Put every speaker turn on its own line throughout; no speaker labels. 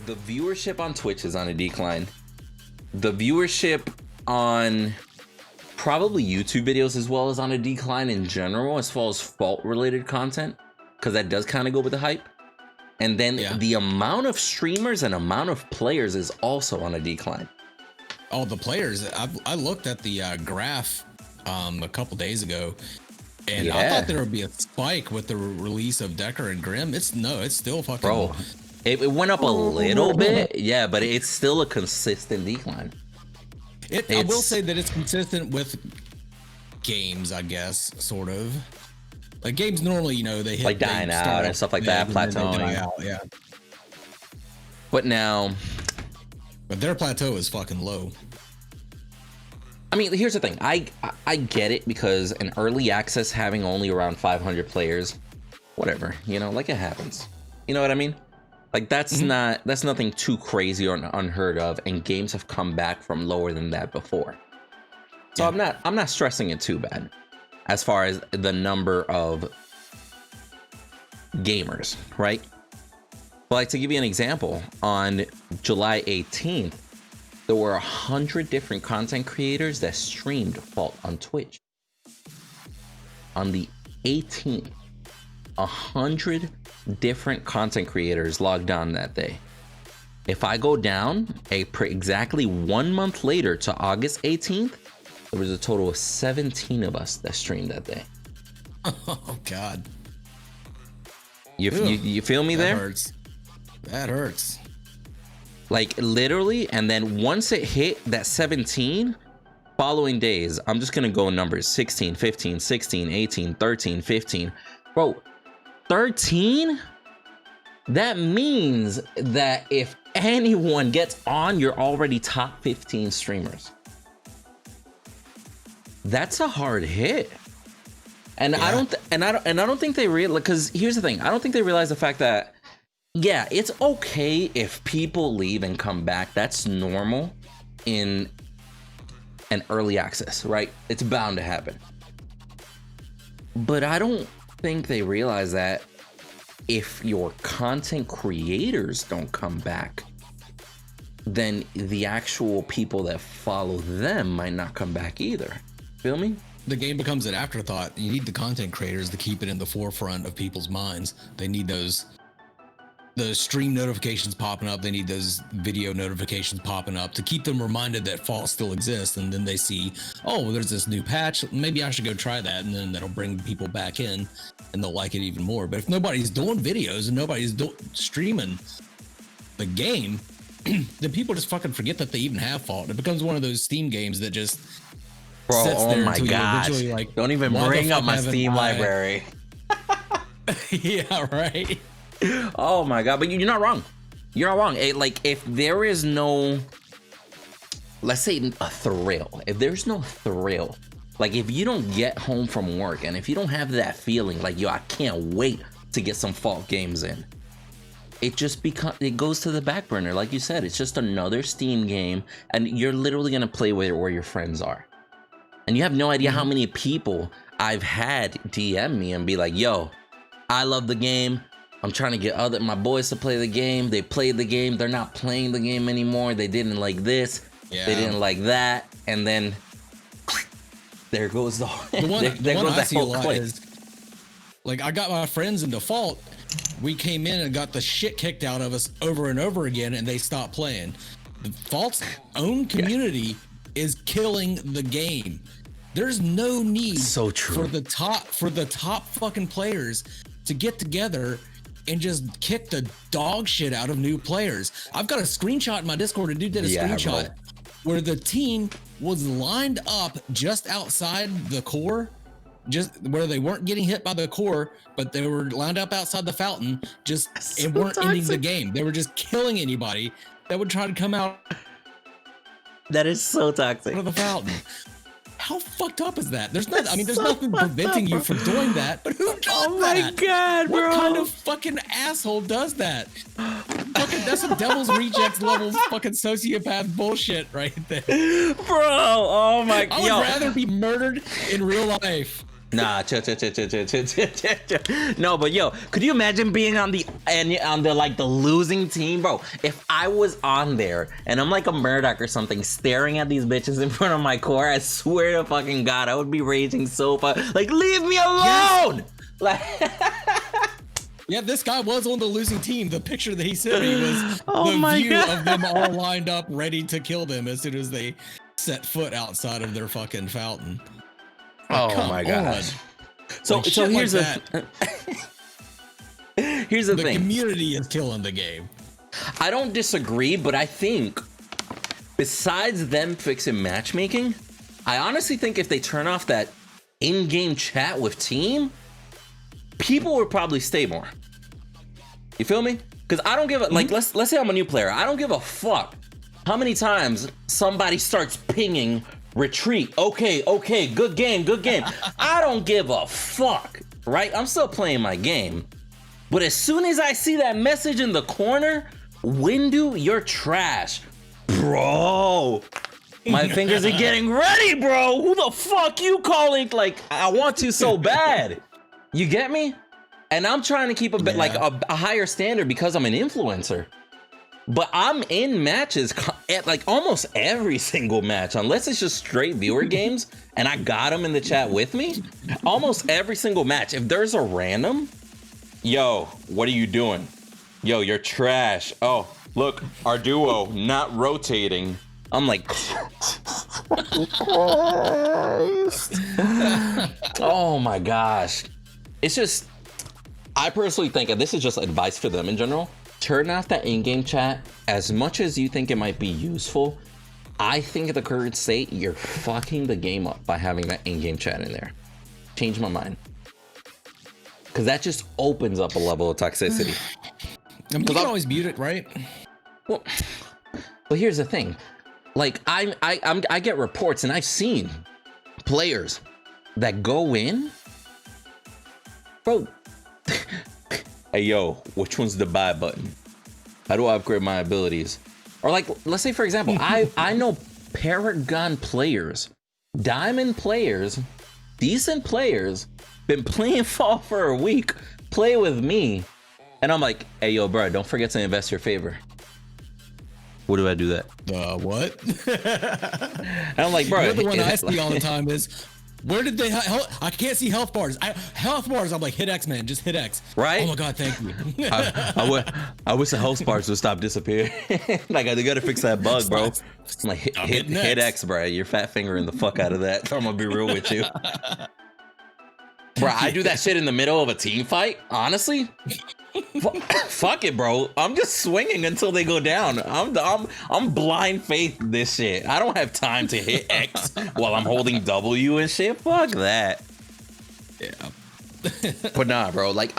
The viewership on Twitch is on a decline. The viewership on probably YouTube videos as well is on a decline in general as far as fault related content, because that does kind of go with the hype. And then the amount of streamers and amount of players is also on a decline.
Oh, the players. I looked at the graph a couple days ago, and I thought there would be a spike with the release of Decker and Grimm. It's still fucking...
Bro, it went up a little bit, yeah, but it's still a consistent decline.
I will say that it's consistent with games, I guess, sort of. Like games normally, you know, they hit
like dying out and stuff like that, plateauing.
Yeah.
But
their plateau is fucking low.
I mean, here's the thing. I get it, because in early access having only around 500 players, whatever, you know, like it happens. You know what I mean? Like that's nothing too crazy or unheard of, and games have come back from lower than that before. So I'm not stressing it too bad as far as the number of gamers, right? But like, to give you an example, on July 18th, there were 100 different content creators that streamed Fault on Twitch. On the 18th, 100 different content creators logged on that day. If I go down exactly 1 month later to August 18th, there was a total of 17 of us that streamed that day.
Oh God.
You feel me there?
That hurts.
Like literally, and then once it hit that 17, following days, I'm just gonna go numbers 16, 15, 16, 18, 13, 15. Bro, 13? That means that if anyone gets on, you're already top 15 streamers. That's a hard hit. And I don't think they realize, because here's the thing, I don't think they realize the fact that it's okay if people leave and come back. That's normal in an early access, right? It's bound to happen. But I don't think they realize that if your content creators don't come back, then the actual people that follow them might not come back either. Feel me?
The game becomes an afterthought. You need the content creators to keep it in the forefront of people's minds. They need the stream notifications popping up. They need those video notifications popping up to keep them reminded that Fault still exists. And then they see, oh, there's this new patch. Maybe I should go try that. And then that'll bring people back in and they'll like it even more. But if nobody's doing videos and nobody's streaming the game, then people just fucking forget that they even have Fault. It becomes one of those Steam games that just
sits there. Oh my gosh. Like, don't even bring up my Steam library.
Yeah, right.
Oh my God, but you're not wrong. You're not wrong. Like, if there is no, let's say a thrill, if there's no thrill, like if you don't get home from work and if you don't have that feeling like, yo, I can't wait to get some Fault games in, it goes to the back burner. Like you said, it's just another Steam game, and you're literally gonna play where your friends are. And you have no idea how many people I've had DM me and be like, yo, I love the game. I'm trying to get my boys to play the game. They played the game. They're not playing the game anymore. They didn't like this. Yeah. They didn't like that. And then there goes the
one I see a lot is, like, I got my friends in Fault. We came in and got the shit kicked out of us over and over again, and they stopped playing. The Fault's own community is killing the game. There's no need for the top fucking players to get together and just kick the dog shit out of new players. I've got a screenshot in my Discord. A dude did a screenshot where the team was lined up just outside the core, just where they weren't getting hit by the core, but they were lined up outside the fountain, and weren't ending the game. They were just killing anybody that would try to come out.
That is so toxic.
Out of the fountain. How fucked up is that? There's nothing preventing you from doing that, but who does that?
Oh my God, bro.
What kind of fucking asshole does that? That's some Devil's Rejects level fucking sociopath bullshit right there.
Bro, oh my God.
I would rather be murdered in real life
Nah, chill. No, but yo, could you imagine being on the like the losing team, bro? If I was on there and I'm like a Murdock or something, staring at these bitches in front of my core, I swear to fucking God, I would be raging so far. Like, leave me alone. Yes. Like,
yeah, this guy was on the losing team. The picture that he sent me was view of them all lined up, ready to kill them as soon as they set foot outside of their fucking fountain.
Oh my gosh. So here's here's the thing.
The community is killing the game.
I don't disagree, but I think besides them fixing matchmaking, I honestly think if they turn off that in-game chat with team, people would probably stay more. You feel me? Because I don't give a like let's say I'm a new player. I don't give a fuck how many times somebody starts pinging retreat. Okay, good game. I don't give a fuck, right? I'm still playing my game. But as soon as I see that message in the corner, Windu, you're trash. Bro, my fingers are getting ready, bro. Who the fuck you calling? Like, I want to so bad. You get me? And I'm trying to keep a bit like a higher standard because I'm an influencer. But I'm in matches at like almost every single match, unless it's just straight viewer games and I got them in the chat with me. Almost every single match. If there's a random, yo, what are you doing? Yo, you're trash. Oh, look, our duo not rotating. I'm like, oh my gosh. It's just, I personally think, and this is just advice for them in general, turn off that in-game chat. As much as you think it might be useful, I think at the current state, you're fucking the game up by having that in-game chat in there. Change my mind. Because that just opens up a level of toxicity.
You can always mute it, right?
Well, but here's the thing. Like, I get reports, and I've seen players that go in, bro. Hey, yo, which one's the buy button? How do I upgrade my abilities? Or like, let's say, for example, I know Paragon players, Diamond players, decent players, been playing Fall for a week, play with me, and I'm like, hey, yo, bro, don't forget to invest your favor. What do I do that?
What?
And I'm like, bro.
You're the one I see all the time is, where did they I can't see health bars. Health bars, I'm like, hit X, man. Just hit X.
Right?
Oh my God, thank you.
I wish the health bars would stop disappearing. Like, they gotta fix that bug, bro. I'm like, hit X, bro. You're fat fingering the fuck out of that. I'm gonna be real with you. Bro, I do that shit in the middle of a team fight, honestly. Fuck it, bro. I'm just swinging until they go down. I'm blind faith this shit. I don't have time to hit X while I'm holding W and shit. Fuck that.
Yeah.
But nah, bro. Like,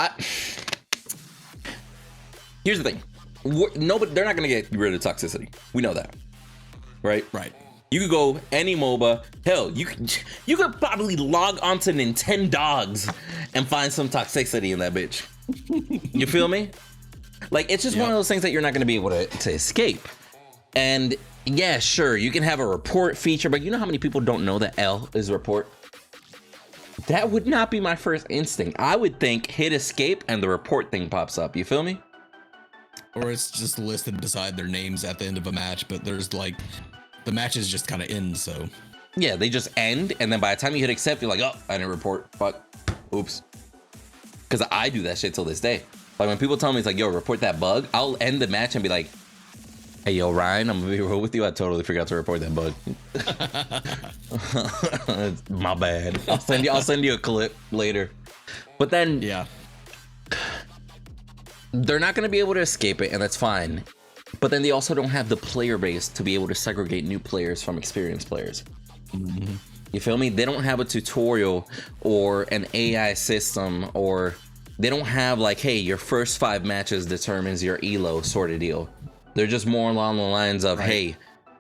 here's the thing. Nobody, they're not gonna get rid of toxicity. We know that, right?
Right.
You could go any MOBA. Hell, you could probably log onto Nintendogs and find some toxicity in that bitch. You feel me? Like, it's just one of those things that you're not going to be able to escape. And yeah, sure, you can have a report feature, but you know how many people don't know that L is report? That would not be my first instinct. I would think hit escape and the report thing pops up. You feel me?
Or it's just listed beside their names at the end of a match, but there's like, the matches just kind of end, so.
Yeah, they just end, and then by the time you hit accept, you're like, oh, I didn't report. Fuck. Oops. Because I do that shit till this day. Like, when people tell me, it's like, yo, report that bug, I'll end the match and be like, hey, yo, Ryan, I'm gonna be real with you. I totally forgot to report that bug. My bad. I'll send you a clip later. But then,
yeah,
they're not gonna be able to escape it, and that's fine. But then they also don't have the player base to be able to segregate new players from experienced players.
Mm-hmm.
You feel me? They don't have a tutorial or an AI system, or they don't have like, hey, your first 5 matches determines your elo sort of deal. They're just more along the lines of, hey,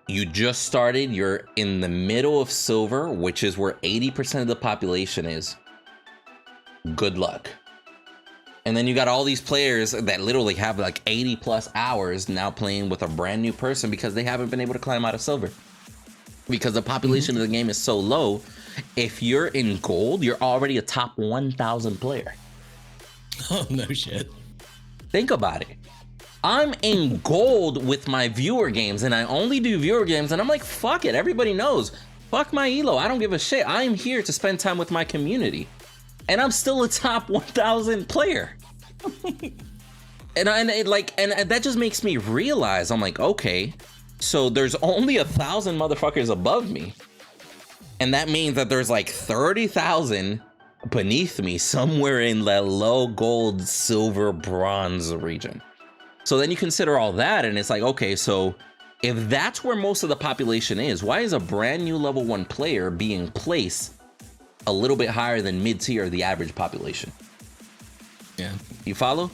you just started, you're in the middle of silver, which is where 80% of the population is. Good luck. And then you got all these players that literally have like 80 plus hours now playing with a brand new person because they haven't been able to climb out of silver. Because the population of the game is so low if you're in gold, you're already a top 1,000 player.
Oh, no shit.
Think about it. I'm in gold with my viewer games, and I only do viewer games, and I'm like, fuck it, everybody knows. Fuck my elo, I don't give a shit. I am here to spend time with my community. And I'm still a top 1,000 player. and that just makes me realize, I'm like, okay, so there's only 1,000 motherfuckers above me. And that means that there's like 30,000 beneath me somewhere in the low gold, silver, bronze region. So then you consider all that, and it's like, okay, so if that's where most of the population is, why is a brand new level 1 player being placed a little bit higher than mid-tier, the average population?
Yeah.
You follow?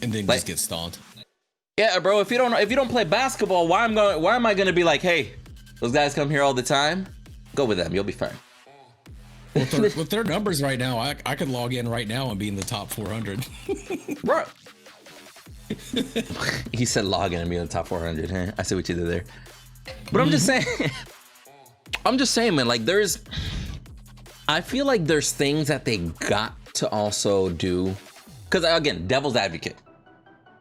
And then just get stalled.
Yeah, bro. If you don't play basketball, why am I gonna be like, hey, those guys come here all the time? Go with them. You'll be fine.
With their numbers right now, I could log in right now and be in the top 400.
Bro. He said log in and be in the top 400. Huh? I see what you did there. But I'm just saying, man, like I feel like there's things that they got to also do. Because again, devil's advocate.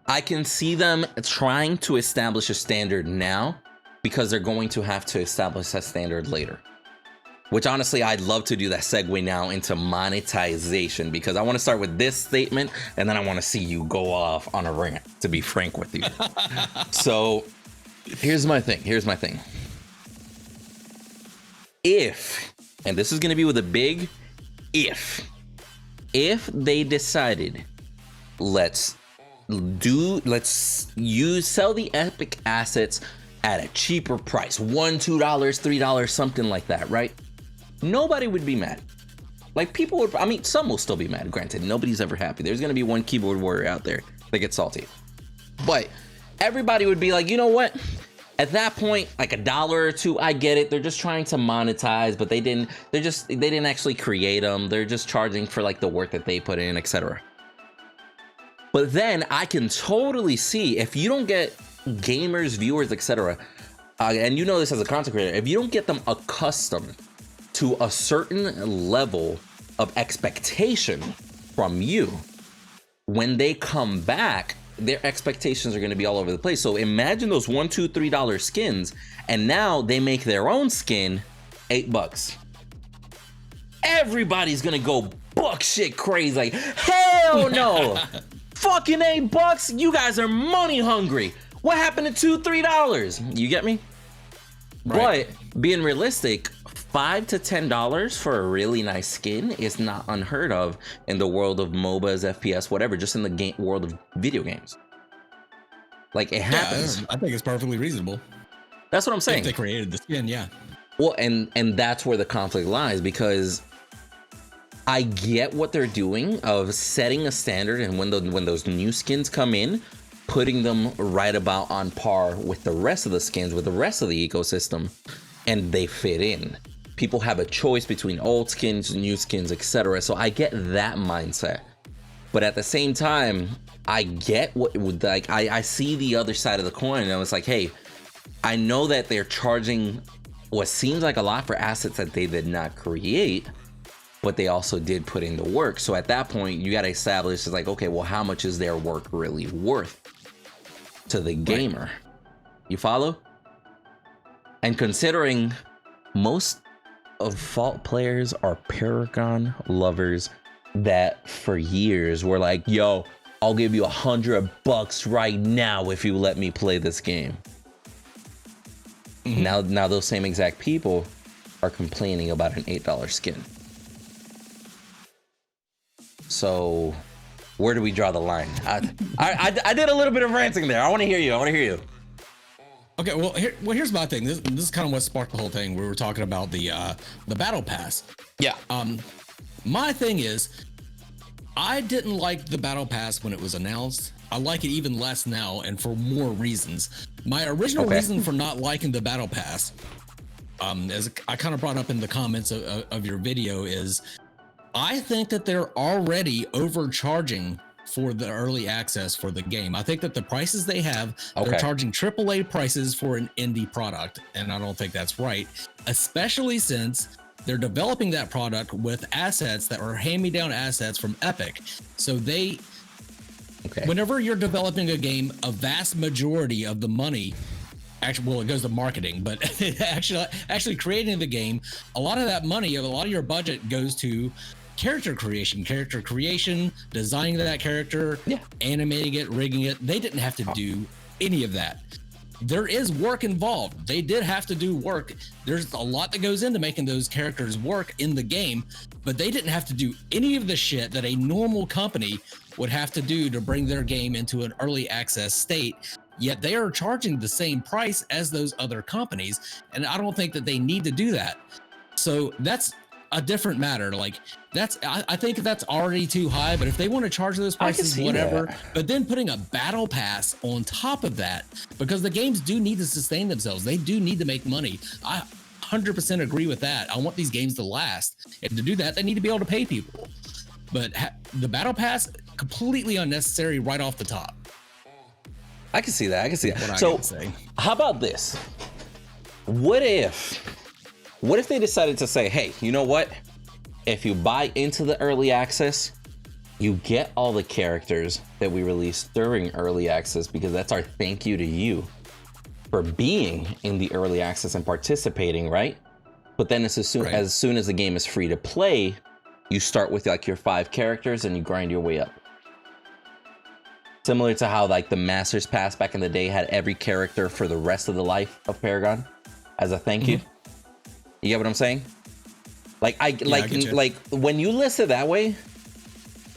I can see them trying to establish a standard now because they're going to have to establish a standard later. Which honestly, I'd love to do that segue now into monetization, because I want to start with this statement and then I want to see you go off on a rant, to be frank with you. So here's my thing. If, and this is going to be with a big if they decided, let's sell the epic assets at a cheaper price, $1, $2, $3, something like that, right? Nobody would be mad. Like, people would, I mean, some will still be mad. Granted, nobody's ever happy. There's gonna be one keyboard warrior out there that gets salty. But everybody would be like, you know what? At that point, like $1 or $2, I get it. They're just trying to monetize, but they didn't actually create them. They're just charging for like the work that they put in, etc. But then I can totally see, if you don't get gamers, viewers, etc., and you know this as a content creator, if you don't get them accustomed to a certain level of expectation from you, when they come back, their expectations are going to be all over the place. So imagine those $1, $2, $3 skins, and now they make their own skin $8. Everybody's going to go buck shit crazy, like, hell no. Fucking $8, you guys are money hungry. What happened to $2, $3? You get me? Right. But being realistic, $5 to $10 for a really nice skin is not unheard of in the world of MOBAs, FPS, whatever, just in the world of video games. Like, it happens.
I think it's perfectly reasonable.
That's what I'm saying.
If they created the skin, yeah.
Well, and that's where the conflict lies, because I get what they're doing of setting a standard, and when those new skins come in, putting them right about on par with the rest of the skins, with the rest of the ecosystem, and they fit in. People have a choice between old skins, new skins, etc. So I get that mindset. But at the same time, I get what would, like, I see the other side of the coin, and I was like, hey, I know that they're charging what seems like a lot for assets that they did not create, but they also did put in the work. So at that point, you got to establish, it's like, okay, well, how much is their work really worth to the gamer? Right. You follow? And considering most of Fault players are Paragon lovers that for years were like, yo, I'll give you $100 right now if you let me play this game. Mm-hmm. Now those same exact people are complaining about an $8 skin. So where do we draw the line? I did a little bit of ranting there. I want to hear you.
Okay, well, here's my thing. This is kind of what sparked the whole thing. We were talking about the battle pass.
Yeah.
My thing is, I didn't like the battle pass when it was announced. I like it even less now, and for more reasons. My original reason for not liking the battle pass, as I kind of brought up in the comments of your video, is I think that they're already overcharging for the early access for the game. I think that the prices they have, they're charging AAA prices for an indie product, and I don't think that's right, especially since they're developing that product with assets that are hand-me-down assets from Epic. So whenever you're developing a game, a vast majority of the money, actually, well, it goes to marketing, but actually creating the game, a lot of that money, a lot of your budget goes to character creation, designing that character, animating it, rigging it. They didn't have to do any of that. There is work involved. They did have to do work. There's a lot that goes into making those characters work in the game, but they didn't have to do any of the shit that a normal company would have to do to bring their game into an early access state. Yet they are charging the same price as those other companies. And I don't think that they need to do that. So that's a different matter. Like I think that's already too high, but if they want to charge those prices, whatever, but then putting a battle pass on top of that, because the games do need to sustain themselves. They do need to make money. I 100% agree with that. I want these games to last. And to do that, they need to be able to pay people. But the battle pass, completely unnecessary right off the top.
I can see that. So how about this? What if they decided to say, hey, you know what? If you buy into the early access, you get all the characters that we released during early access, because that's our thank you to you for being in the early access and participating, right? But then as soon as the game is free to play, you start with like your 5 characters and you grind your way up. Similar to how like the Masters Pass back in the day had every character for the rest of the life of Paragon as a thank you. You get what I'm saying? Like like when you list it that way,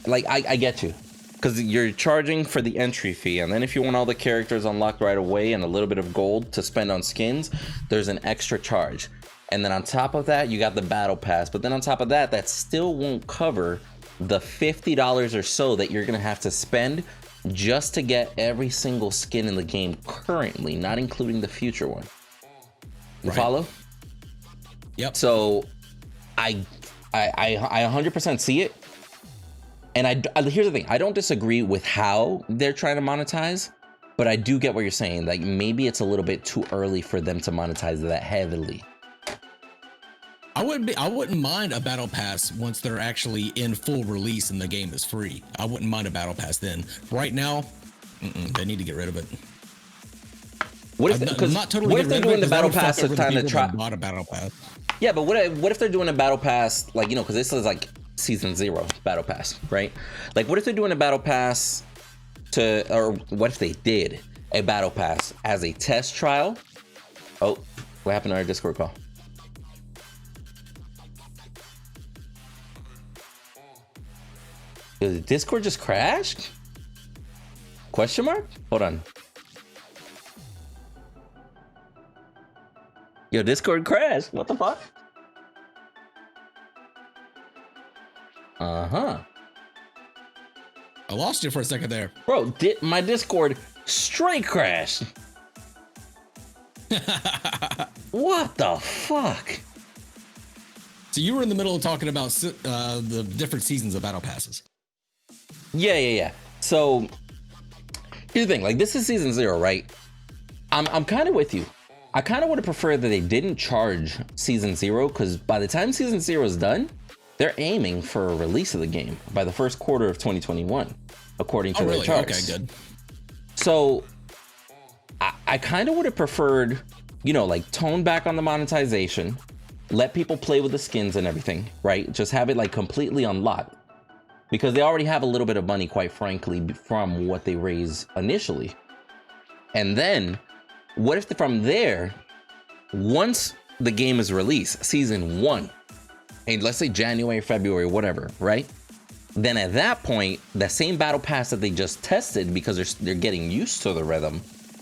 like I get you, because you're charging for the entry fee, and then if you want all the characters unlocked right away and a little bit of gold to spend on skins, there's an extra charge. And then on top of that, you got the battle pass. But then on top of that, that still won't cover the $50 or so that you're gonna have to spend just to get every single skin in the game currently, not including the future one. You follow?
Yep.
So I 100% see it. And here's the thing. I don't disagree with how they're trying to monetize, but I do get what you're saying. Like maybe it's a little bit too early for them to monetize that heavily.
I wouldn't mind a battle pass once they're actually in full release and the game is free. I wouldn't mind a battle pass then. Right now, they need to get rid of it.
What if they're doing the battle pass to kind of try?
Bought a battle pass.
Yeah, but what if they're doing a battle pass, like, you know, because this is like season 0 battle pass, right? Like, what if they're doing a battle pass or what if they did a battle pass as a test trial? Oh, what happened to our Discord call? Did the Discord just crashed? Question mark? Hold on. Yo, Discord crashed. What the fuck? Uh-huh.
I lost you for a second there.
Bro, my Discord straight crashed. What the fuck?
So you were in the middle of talking about the different seasons of battle passes.
Yeah. So here's the thing. Like, this is season 0, right? I'm kind of with you. I kind of would have preferred that they didn't charge season 0, because by the time season 0 is done, they're aiming for a release of the game by the first quarter of 2021, according to their charts.
Okay, good.
So I kind of would have preferred, you know, like tone back on the monetization, let people play with the skins and everything, right? Just have it like completely unlocked, because they already have a little bit of money, quite frankly, from what they raised initially. And then what if from there, once the game is released, season 1, and let's say January, February, whatever, right? Then at that point, the same battle pass that they just tested, because they're getting used to the rhythm,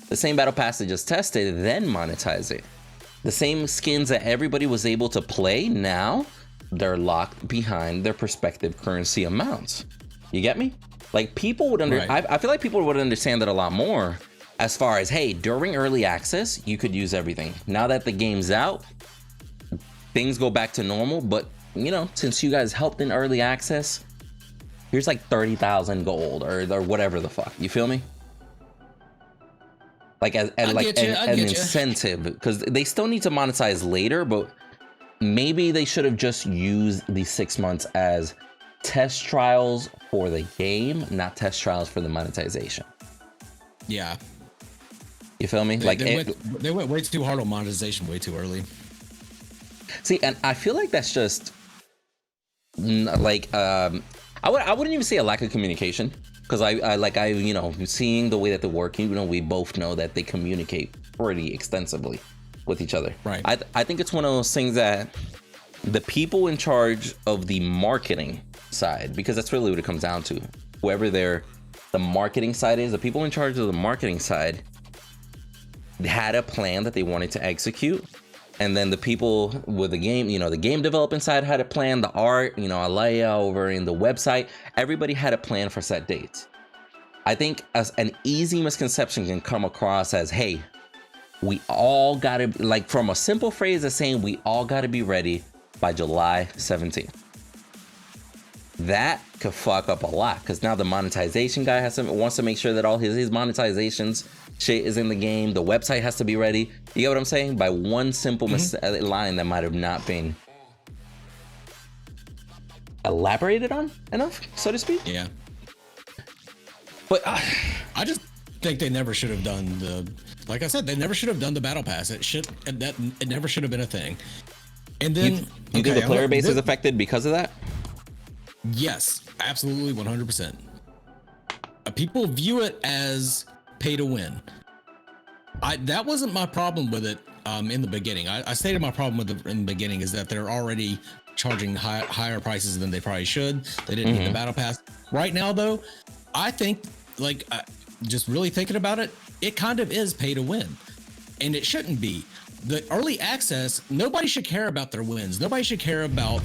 the same battle pass they just tested, then monetize it. The same skins that everybody was able to play, now they're locked behind their prospective currency amounts. You get me? Like, people would I feel like people would understand that a lot more, as far as, hey, during early access, you could use everything. Now that the game's out, things go back to normal. But, you know, since you guys helped in early access, here's like 30,000 gold or whatever the fuck. You feel me? Like, an incentive, because they still need to monetize later, but maybe they should have just used these 6 months as test trials for the game, not test trials for the monetization.
Yeah.
You feel me?
They went way too hard on monetization way too early.
See, and I feel like that's just like I wouldn't even say a lack of communication, because I you know, seeing the way that they work, you know, we both know that they communicate pretty extensively with each other.
Right.
I think it's one of those things that the people in charge of the marketing side, because that's really what it comes down to, whoever the marketing side is, the people in charge of the marketing side had a plan that they wanted to execute. And then the people with the game, you know, the game development side had a plan, the art, you know, Alaya over in the website, everybody had a plan for set dates. I think as an easy misconception can come across as, hey, we all gotta, like, from a simple phrase as saying we all gotta be ready by July 17th. That could fuck up a lot, because now the monetization guy wants to make sure that all his monetizations shit is in the game. The website has to be ready. You get what I'm saying? By one simple line that might have not been elaborated on enough, so to speak.
Yeah.
But
I just think they never should have done the, like I said, they never should have done the battle pass. It never should have been a thing. And then
you think the player base is affected because of that?
Yes, absolutely, 100%. People view it as pay to win. That wasn't my problem with it in the beginning. I stated my problem with it in the beginning is that they're already charging higher prices than they probably should. They didn't need the battle pass. Right now, though, I think, like, just really thinking about it, it kind of is pay to win, and it shouldn't be. The early access, nobody should care about their wins. Nobody should care about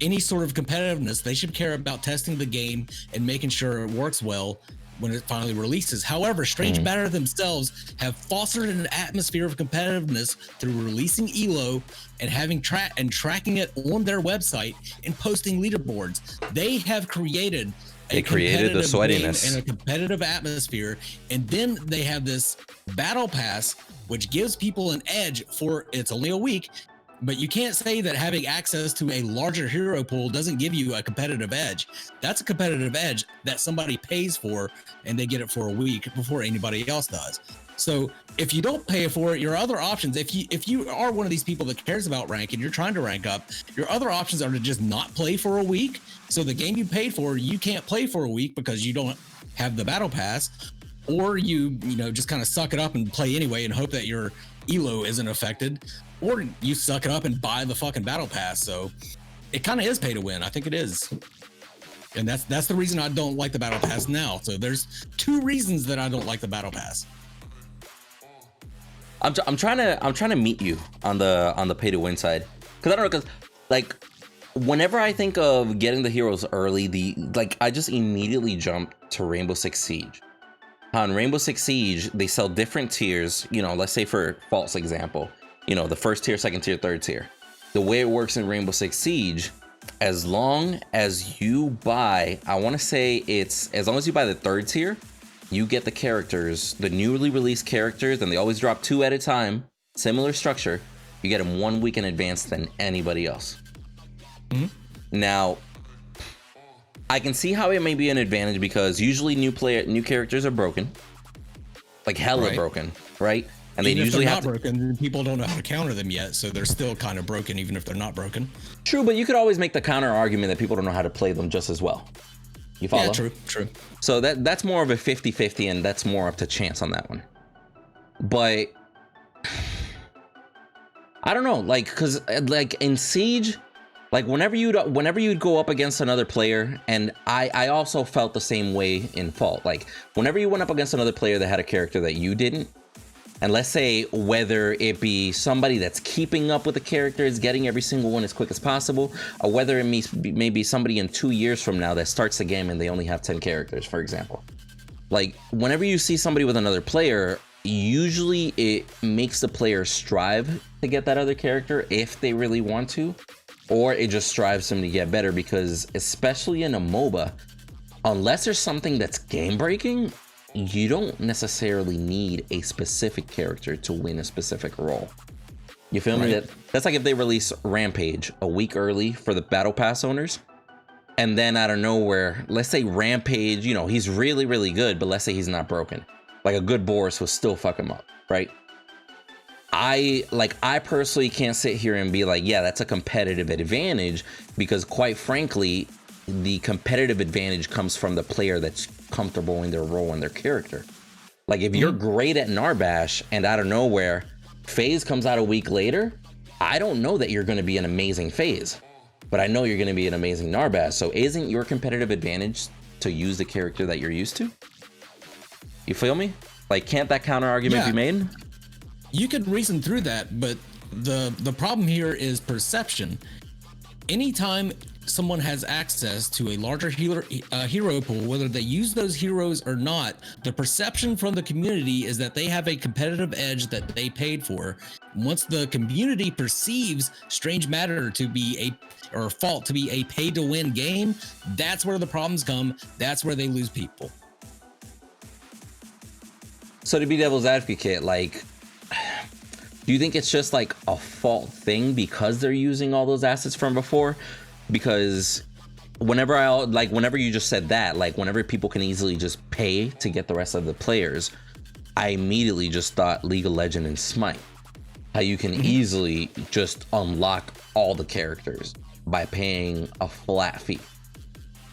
any sort of competitiveness. They should care about testing the game and making sure it works well when it finally releases. However, Strange Matter themselves have fostered an atmosphere of competitiveness through releasing ELO and having tracking it on their website and posting leaderboards. They have created
the sweatiness
and a competitive atmosphere, and then they have this battle pass which gives people an edge for, it's only a week. But you can't say that having access to a larger hero pool doesn't give you a competitive edge. That's a competitive edge that somebody pays for, and they get it for a week before anybody else does. So if you don't pay for it, your other options, if you are one of these people that cares about rank and you're trying to rank up, your other options are to just not play for a week. So the game you paid for, you can't play for a week because you don't have the battle pass, or you know, just kind of suck it up and play anyway and hope that your ELO isn't affected. Or you suck it up and buy the fucking battle pass. So it kind of is pay to win. I think it is. And that's the reason I don't like the battle pass now. So there's two reasons that I don't like the battle pass.
I'm trying to meet you on the pay to win side, because I don't know, because like whenever I think of getting the heroes early, I just immediately jump to Rainbow Six Siege. On Rainbow Six Siege, they sell different tiers. You know, let's say for false example, you know, the first tier, second tier, third tier. The way it works in Rainbow Six Siege, as long as you buy, I want to say it's as long as you buy the third tier, you get the characters, the newly released characters, and they always drop 2 at a time. Similar structure. You get them 1 week in advance than anybody else. Now, I can see how it may be an advantage, because usually new characters are broken, like hella broken, right? And
even
they usually have
broken, people don't know how to counter them yet, so they're still kind of broken even if they're not broken.
True, but you could always make the counter argument that people don't know how to play them just as well. You follow?
Yeah, true.
So that's more of a 50-50, and that's more up to chance on that one. But I don't know, like, because like in Siege, like whenever you'd go up against another player, and I also felt the same way in Fault. Like whenever you went up against another player that had a character that you didn't, and let's say whether it be somebody that's keeping up with the characters, getting every single one as quick as possible, or whether it may be somebody in 2 years from now that starts the game and they only have 10 characters, for example. Like whenever you see somebody with another player, usually it makes the player strive to get that other character if they really want to, or it just strives them to get better, because especially in a MOBA, unless there's something that's game breaking, you don't necessarily need a specific character to win a specific role. You feel me? That's like if they release Rampage a week early for the Battle Pass owners, and then out of nowhere, let's say Rampage, you know, he's really, really good, but let's say he's not broken. Like a good Boris will still fuck him up, right? I personally can't sit here and be like, yeah, that's a competitive advantage, because quite frankly, the competitive advantage comes from the player that's comfortable in their role and their character. Like if you're great at Narbash and out of nowhere, FaZe comes out a week later, I don't know that you're going to be an amazing FaZe, but I know you're going to be an amazing Narbash. So isn't your competitive advantage to use the character that you're used to? You feel me? Like, can't that counter argument be made?
You could reason through that, but the problem here is perception. Anytime someone has access to a larger hero pool, whether they use those heroes or not, the perception from the community is that they have a competitive edge that they paid for. Once the community perceives Strange Matter to be or Fault to be a pay-to-win game, that's where the problems come. That's where they lose people.
So to be devil's advocate, like, do you think it's just like a Fault thing because they're using all those assets from before? Because whenever you just said that, like whenever people can easily just pay to get the rest of the players, I immediately just thought League of Legends and Smite. How you can easily just unlock all the characters by paying a flat fee.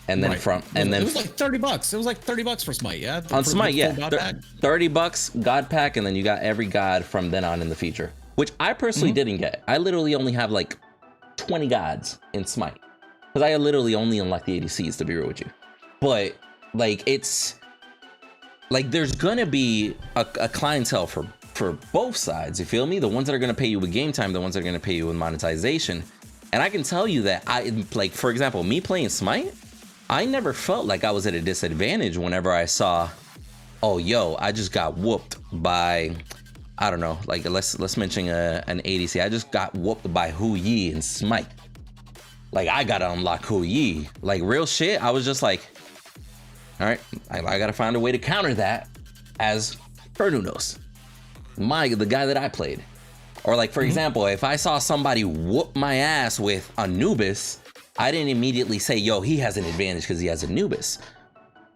And then it was like
$30. It was like $30 for Smite, yeah.
On Smite, yeah. $30 God pack, and then you got every god from then on in the future, which I personally didn't get. I literally only have like 20 gods in Smite, because I literally only unlock the ADCs, to be real with you. But like, it's like there's gonna be a clientele for both sides. You feel me? The ones that are gonna pay you with game time, the ones that are gonna pay you with monetization. And I can tell you that like, for example, me playing Smite, I never felt like I was at a disadvantage whenever I saw, oh, yo, I just got whooped by, I don't know, like let's mention an ADC. I just got whooped by Hu Yi in Smite. Like, I gotta unlock Hu Yi. Like, real shit, I was just like, all right, I gotta find a way to counter that as Fernunos, the guy that I played. Or like, for example, if I saw somebody whoop my ass with Anubis, I didn't immediately say, yo, he has an advantage because he has Anubis.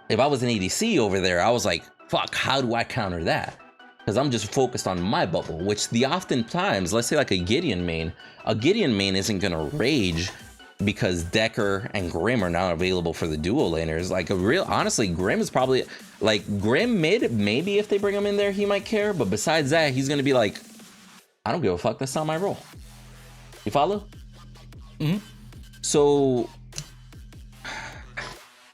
If I was an ADC over there, I was like, fuck, how do I counter that? Because I'm just focused on my bubble, which oftentimes, let's say like a Gideon main isn't gonna rage because Decker and Grim are not available for the duo laners. Like honestly, Grim is probably, like, Grim mid, maybe if they bring him in there, he might care. But besides that, he's gonna be like, I don't give a fuck, that's not my role. You follow? So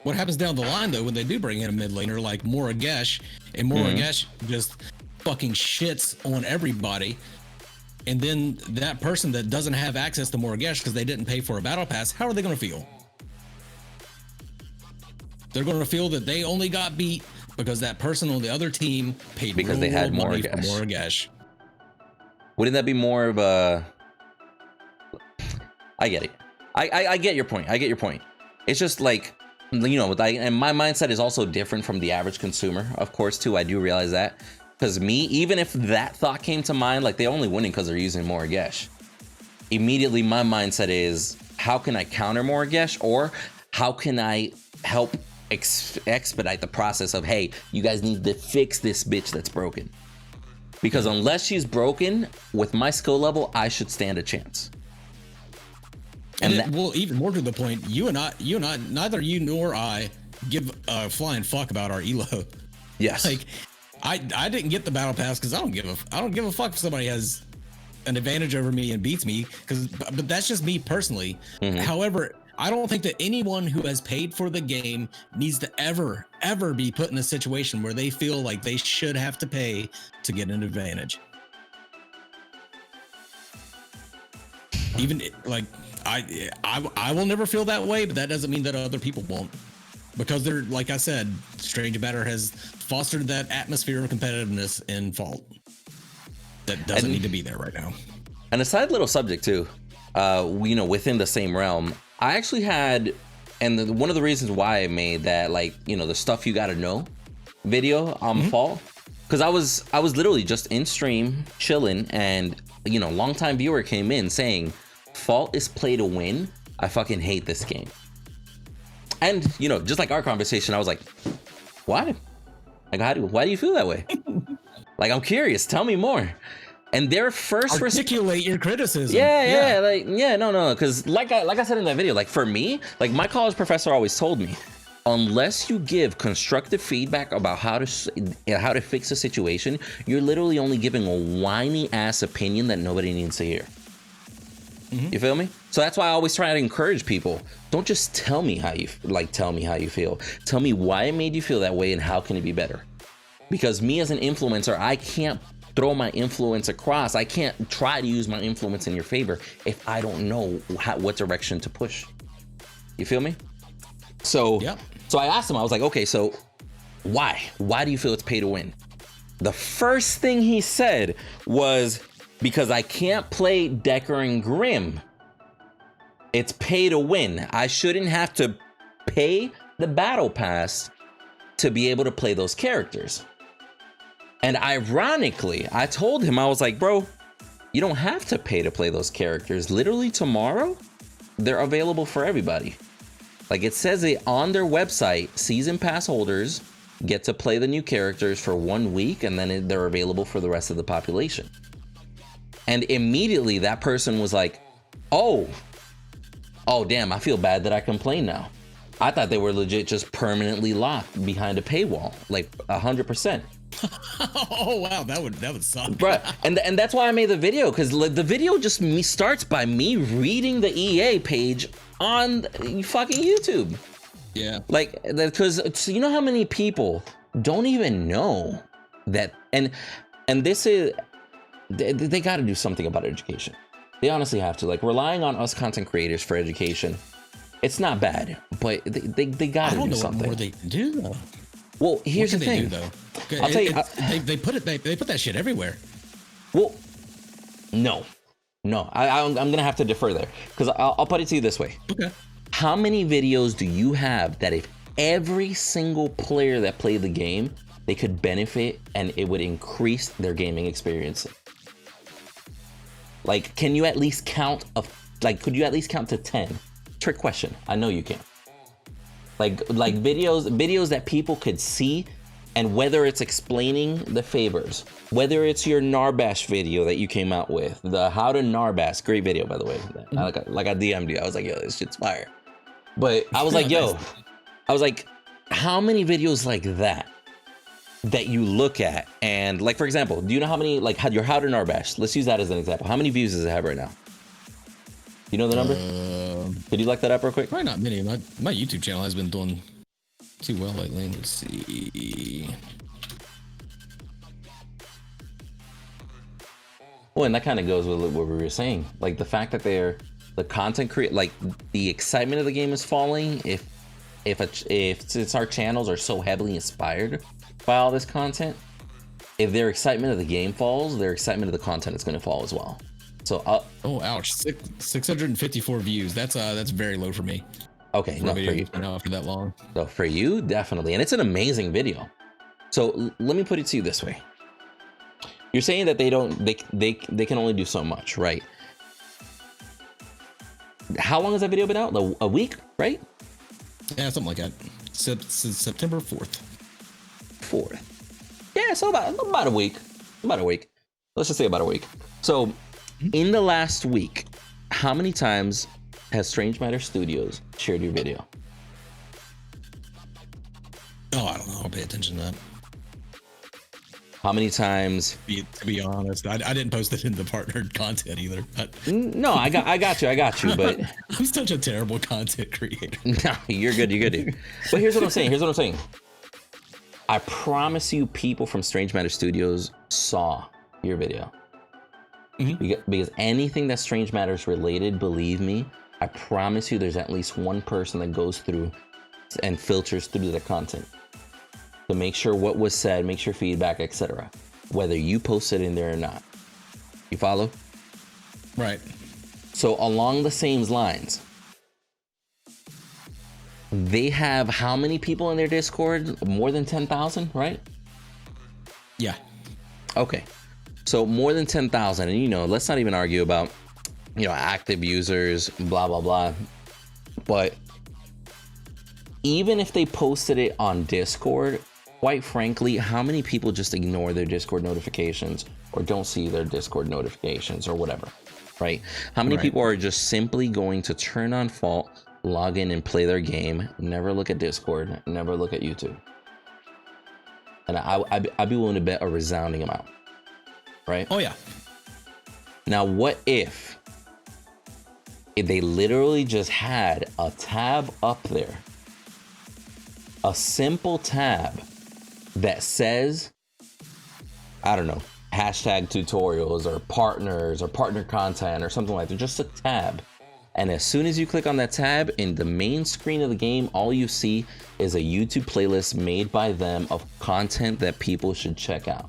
what happens down the line, though, when they do bring in a mid laner like Muragesh, and Muragesh just fucking shits on everybody, and then that person that doesn't have access to Muragesh because they didn't pay for a battle pass, how are they going to feel? They're going to feel that they only got beat because that person on the other team paid
because they had
Muragesh.
Wouldn't that be more of a... I get it. I get your point. I get your point. It's just like, you know, and my mindset is also different from the average consumer, of course, too. I do realize that. Because me, even if that thought came to mind, like, they're only winning because they're using Muragesh. Immediately, my mindset is, how can I counter Muragesh? Or how can I help expedite the process of, hey, you guys need to fix this bitch that's broken? Because unless she's broken, with my skill level, I should stand a chance.
And well, even more to the point, you and I, neither you nor I give a flying fuck about our elo.
Yes.
Like, I didn't get the battle pass because I don't give a fuck if somebody has an advantage over me and beats me, but that's just me personally. However, I don't think that anyone who has paid for the game needs to ever be put in a situation where they feel like they should have to pay to get an advantage. Even like, I will never feel that way, but that doesn't mean that other people won't, because they're, like I said, Strange Matter has fostered that atmosphere of competitiveness in Fault that doesn't need to be there right now.
And a side little subject too, you know, within the same realm, I actually had, and one of the reasons why I made that, like, you know, the stuff you gotta know video on Fault, because I was literally just in stream chilling, and longtime viewer came in saying, Fault is play to win. I fucking hate this game. And, just like our conversation, I was like, why? Like, why do you feel that way? Like, I'm curious. Tell me more. And their first
articulate your criticism.
No. Because like I said in that video, like for me, like my college professor always told me, unless you give constructive feedback about how to fix a situation, you're literally only giving a whiny ass opinion that nobody needs to hear. Mm-hmm. You feel me? So that's why I always try to encourage people. Don't just tell me how you feel. Tell me why it made you feel that way and how can it be better. Because me as an influencer, I can't throw my influence across. I can't try to use my influence in your favor if I don't know what direction to push. You feel me? So,
yep.
So I asked him, I was like, okay, so why? Why do you feel it's pay to win? The first thing he said was, because I can't play Decker and Grimm. It's pay to win. I shouldn't have to pay the battle pass to be able to play those characters. And ironically, I told him, I was like, bro, you don't have to pay to play those characters. Literally tomorrow, they're available for everybody. Like it says it on their website, season pass holders get to play the new characters for 1 week and then they're available for the rest of the population. And immediately that person was like, oh damn, I feel bad that I complain now. I thought they were legit just permanently locked behind a paywall, like 100%.
Oh wow, that would suck.
Right. And that's why I made the video, because the video just starts by me reading the EA page on fucking YouTube.
Yeah. Like,
because you know how many people don't even know that, and this is, they got to do something about education. They honestly have to. Like, relying on us content creators for education, it's not bad, but they got to do something.
I don't know what more they can do though.
Well, here's the thing.
What can they do, though? I'll tell you, they put that shit everywhere.
Well, no, I'm gonna have to defer there, because I'll put it to you this way.
Okay.
How many videos do you have that if every single player that played the game, they could benefit and it would increase their gaming experience? Like, can you at least count could you at least count to 10? Trick question. I know you can. Like videos that people could see, and whether it's explaining the favors, whether it's your Narbash video that you came out with, the how to Narbash, great video by the way. Like I DM'd you, I was like, yo, this shit's fire. But I was like, how many videos like that you look at, and like for example, do you know how many your how to Narbash? Let's use that as an example. How many views does it have right now? You know the number? Could you look that up real quick?
Probably not many. My YouTube channel has been doing too well lately. Let's see.
Well, and that kind of goes with what we were saying. Like the fact that the content the excitement of the game is falling. Since our channels are so heavily inspired by all this content, if their excitement of the game falls, their excitement of the content is going to fall as well. So
oh ouch, 654 views. That's very low for me.
Okay,
not for you. After that long.
So for you, definitely, and it's an amazing video. So let me put it to you this way: you're saying that they can only do so much, right? How long has that video been out? A week, right?
Yeah, something like that. Since September 4th.
4th. Yeah, so about a week. Let's just say about a week. So in the last week, how many times has Strange Matter Studios shared your video?
Oh, I don't know. I'll pay attention to that.
How many times?
To be honest, I didn't post it in the partnered content either.
No, I got you. But
I'm such a terrible content creator.
No, you're good, dude. But here's what I'm saying. I promise you, people from Strange Matter Studios saw your video. Mm-hmm. Because anything that's Strange Matters related, believe me, I promise you, there's at least one person that goes through and filters through the content to make sure what was said, make sure feedback, etc. Whether you post it in there or not. You follow?
Right.
So along the same lines, they have how many people in their Discord? More than 10,000, right?
Yeah.
Okay. So more than 10,000, and you know, let's not even argue about, you know, active users, blah, blah, blah. But even if they posted it on Discord, quite frankly, how many people just ignore their Discord notifications or don't see their Discord notifications or whatever, right? How many people are just simply going to turn on Fault, log in and play their game, never look at Discord, never look at YouTube? And I'd be willing to bet a resounding amount, right?
Oh, yeah.
Now, what if they literally just had a tab up there, a simple tab that says, I don't know, hashtag tutorials or partners or partner content or something like that, just a tab. And as soon as you click on that tab, in the main screen of the game, all you see is a YouTube playlist made by them of content that people should check out.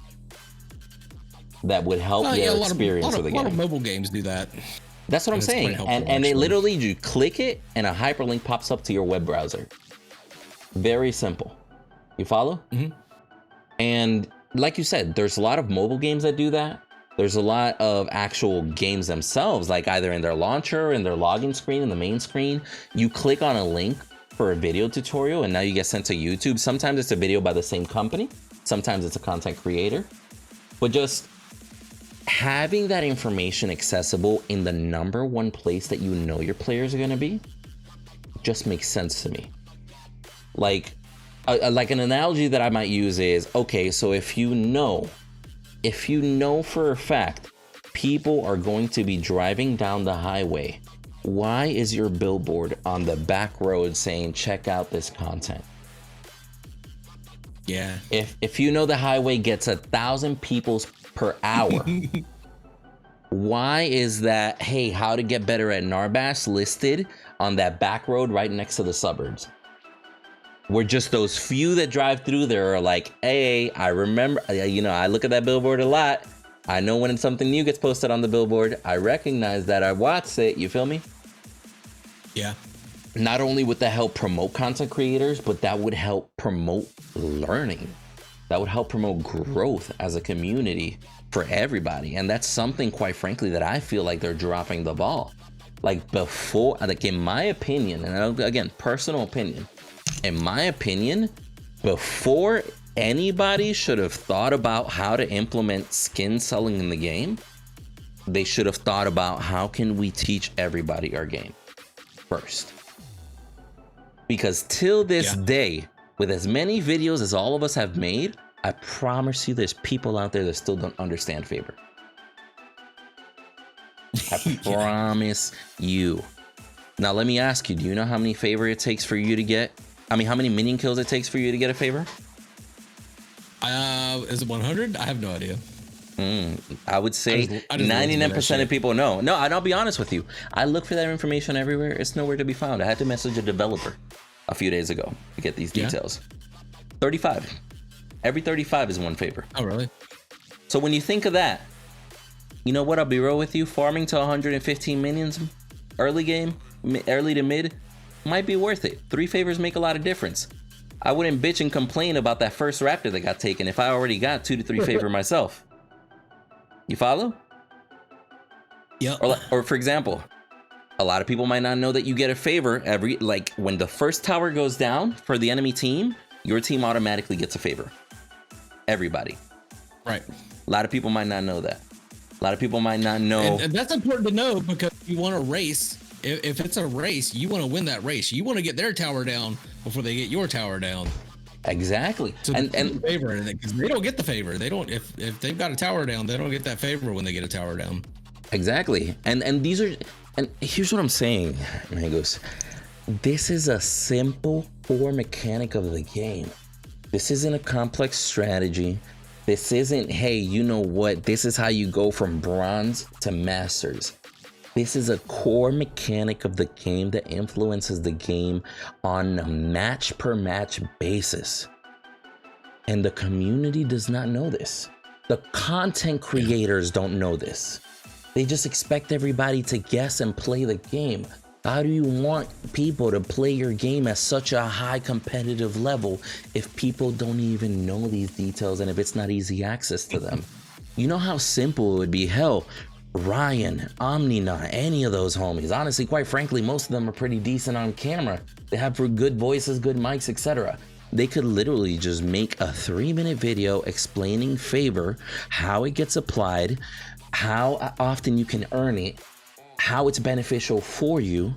That would help their experience of the game. A lot
of mobile games do that.
That's what I'm saying. And it literally, you click it and a hyperlink pops up to your web browser. Very simple. You follow?
Mm-hmm.
And like you said, there's a lot of mobile games that do that. There's a lot of actual games themselves, like either in their launcher, in their login screen, in the main screen. You click on a link for a video tutorial and now you get sent to YouTube. Sometimes it's a video by the same company. Sometimes it's a content creator. But just having that information accessible in the number one place that you know your players are going to be just makes sense to me. Like an analogy that I might use is, okay, so if you know for a fact people are going to be driving down the highway, why is your billboard on the back road saying, check out this content?
Yeah.
If you know the highway gets 1,000 people per hour, why is that, hey, how to get better at Narbash listed on that back road right next to the suburbs? We're just those few that drive through there are like, hey, I remember, you know, I look at that billboard a lot. I know when something new gets posted on the billboard, I recognize that, I watch it. You feel me?
Yeah.
Not only would that help promote content creators, but that would help promote learning. That would help promote growth as a community for everybody. And that's something, quite frankly, that I feel like they're dropping the ball. Like before, like in my opinion, and again, personal opinion, in my opinion, before anybody should have thought about how to implement skin selling in the game, they should have thought about how can we teach everybody our game first. Because till this day, with as many videos as all of us have made, I promise you there's people out there that still don't understand favor. I promise you. Now let me ask you, do you know how many favor it takes for you to get? I mean, how many minion kills it takes for you to get a favor?
Is it 100? I have no idea.
I would say 99% of people know. No, and I'll be honest with you. I look for that information everywhere. It's nowhere to be found. I had to message a developer a few days ago to get these details. 35. Every 35 is one favor.
Oh, really?
So when you think of that, you know what? I'll be real with you. Farming to 115 minions early game, early to mid, might be worth it. 3 favors make a lot of difference. I wouldn't bitch and complain about that first raptor that got taken if I already got 2 to 3 favor myself. You follow?
Yeah.
Or for example, a lot of people might not know that you get a favor every, like when the first tower goes down for the enemy team, your team automatically gets a favor. Everybody.
Right.
A lot of people might not know that. A lot of people might not know.
And that's important to know because you want to race. If it's a race, you want to win that race. You want to get their tower down before they get your tower down.
Exactly.
So and favor, because they don't get the favor. They don't. If they've got a tower down, they don't get that favor when they get a tower down.
Exactly. And these are. And here's what I'm saying, Mangoose. This is a simple core mechanic of the game. This isn't a complex strategy. This isn't, hey, you know what? This is how you go from bronze to masters. This is a core mechanic of the game that influences the game on a match per match basis. And the community does not know this. The content creators don't know this. They just expect everybody to guess and play the game. How do you want people to play your game at such a high competitive level if people don't even know these details and if it's not easy access to them? You know how simple it would be? Hell, Ryan, Omnina, any of those homies. Honestly, quite frankly, most of them are pretty decent on camera. They have good voices, good mics, etc. They could literally just make a 3-minute video explaining favor, how it gets applied, how often you can earn it, how it's beneficial for you,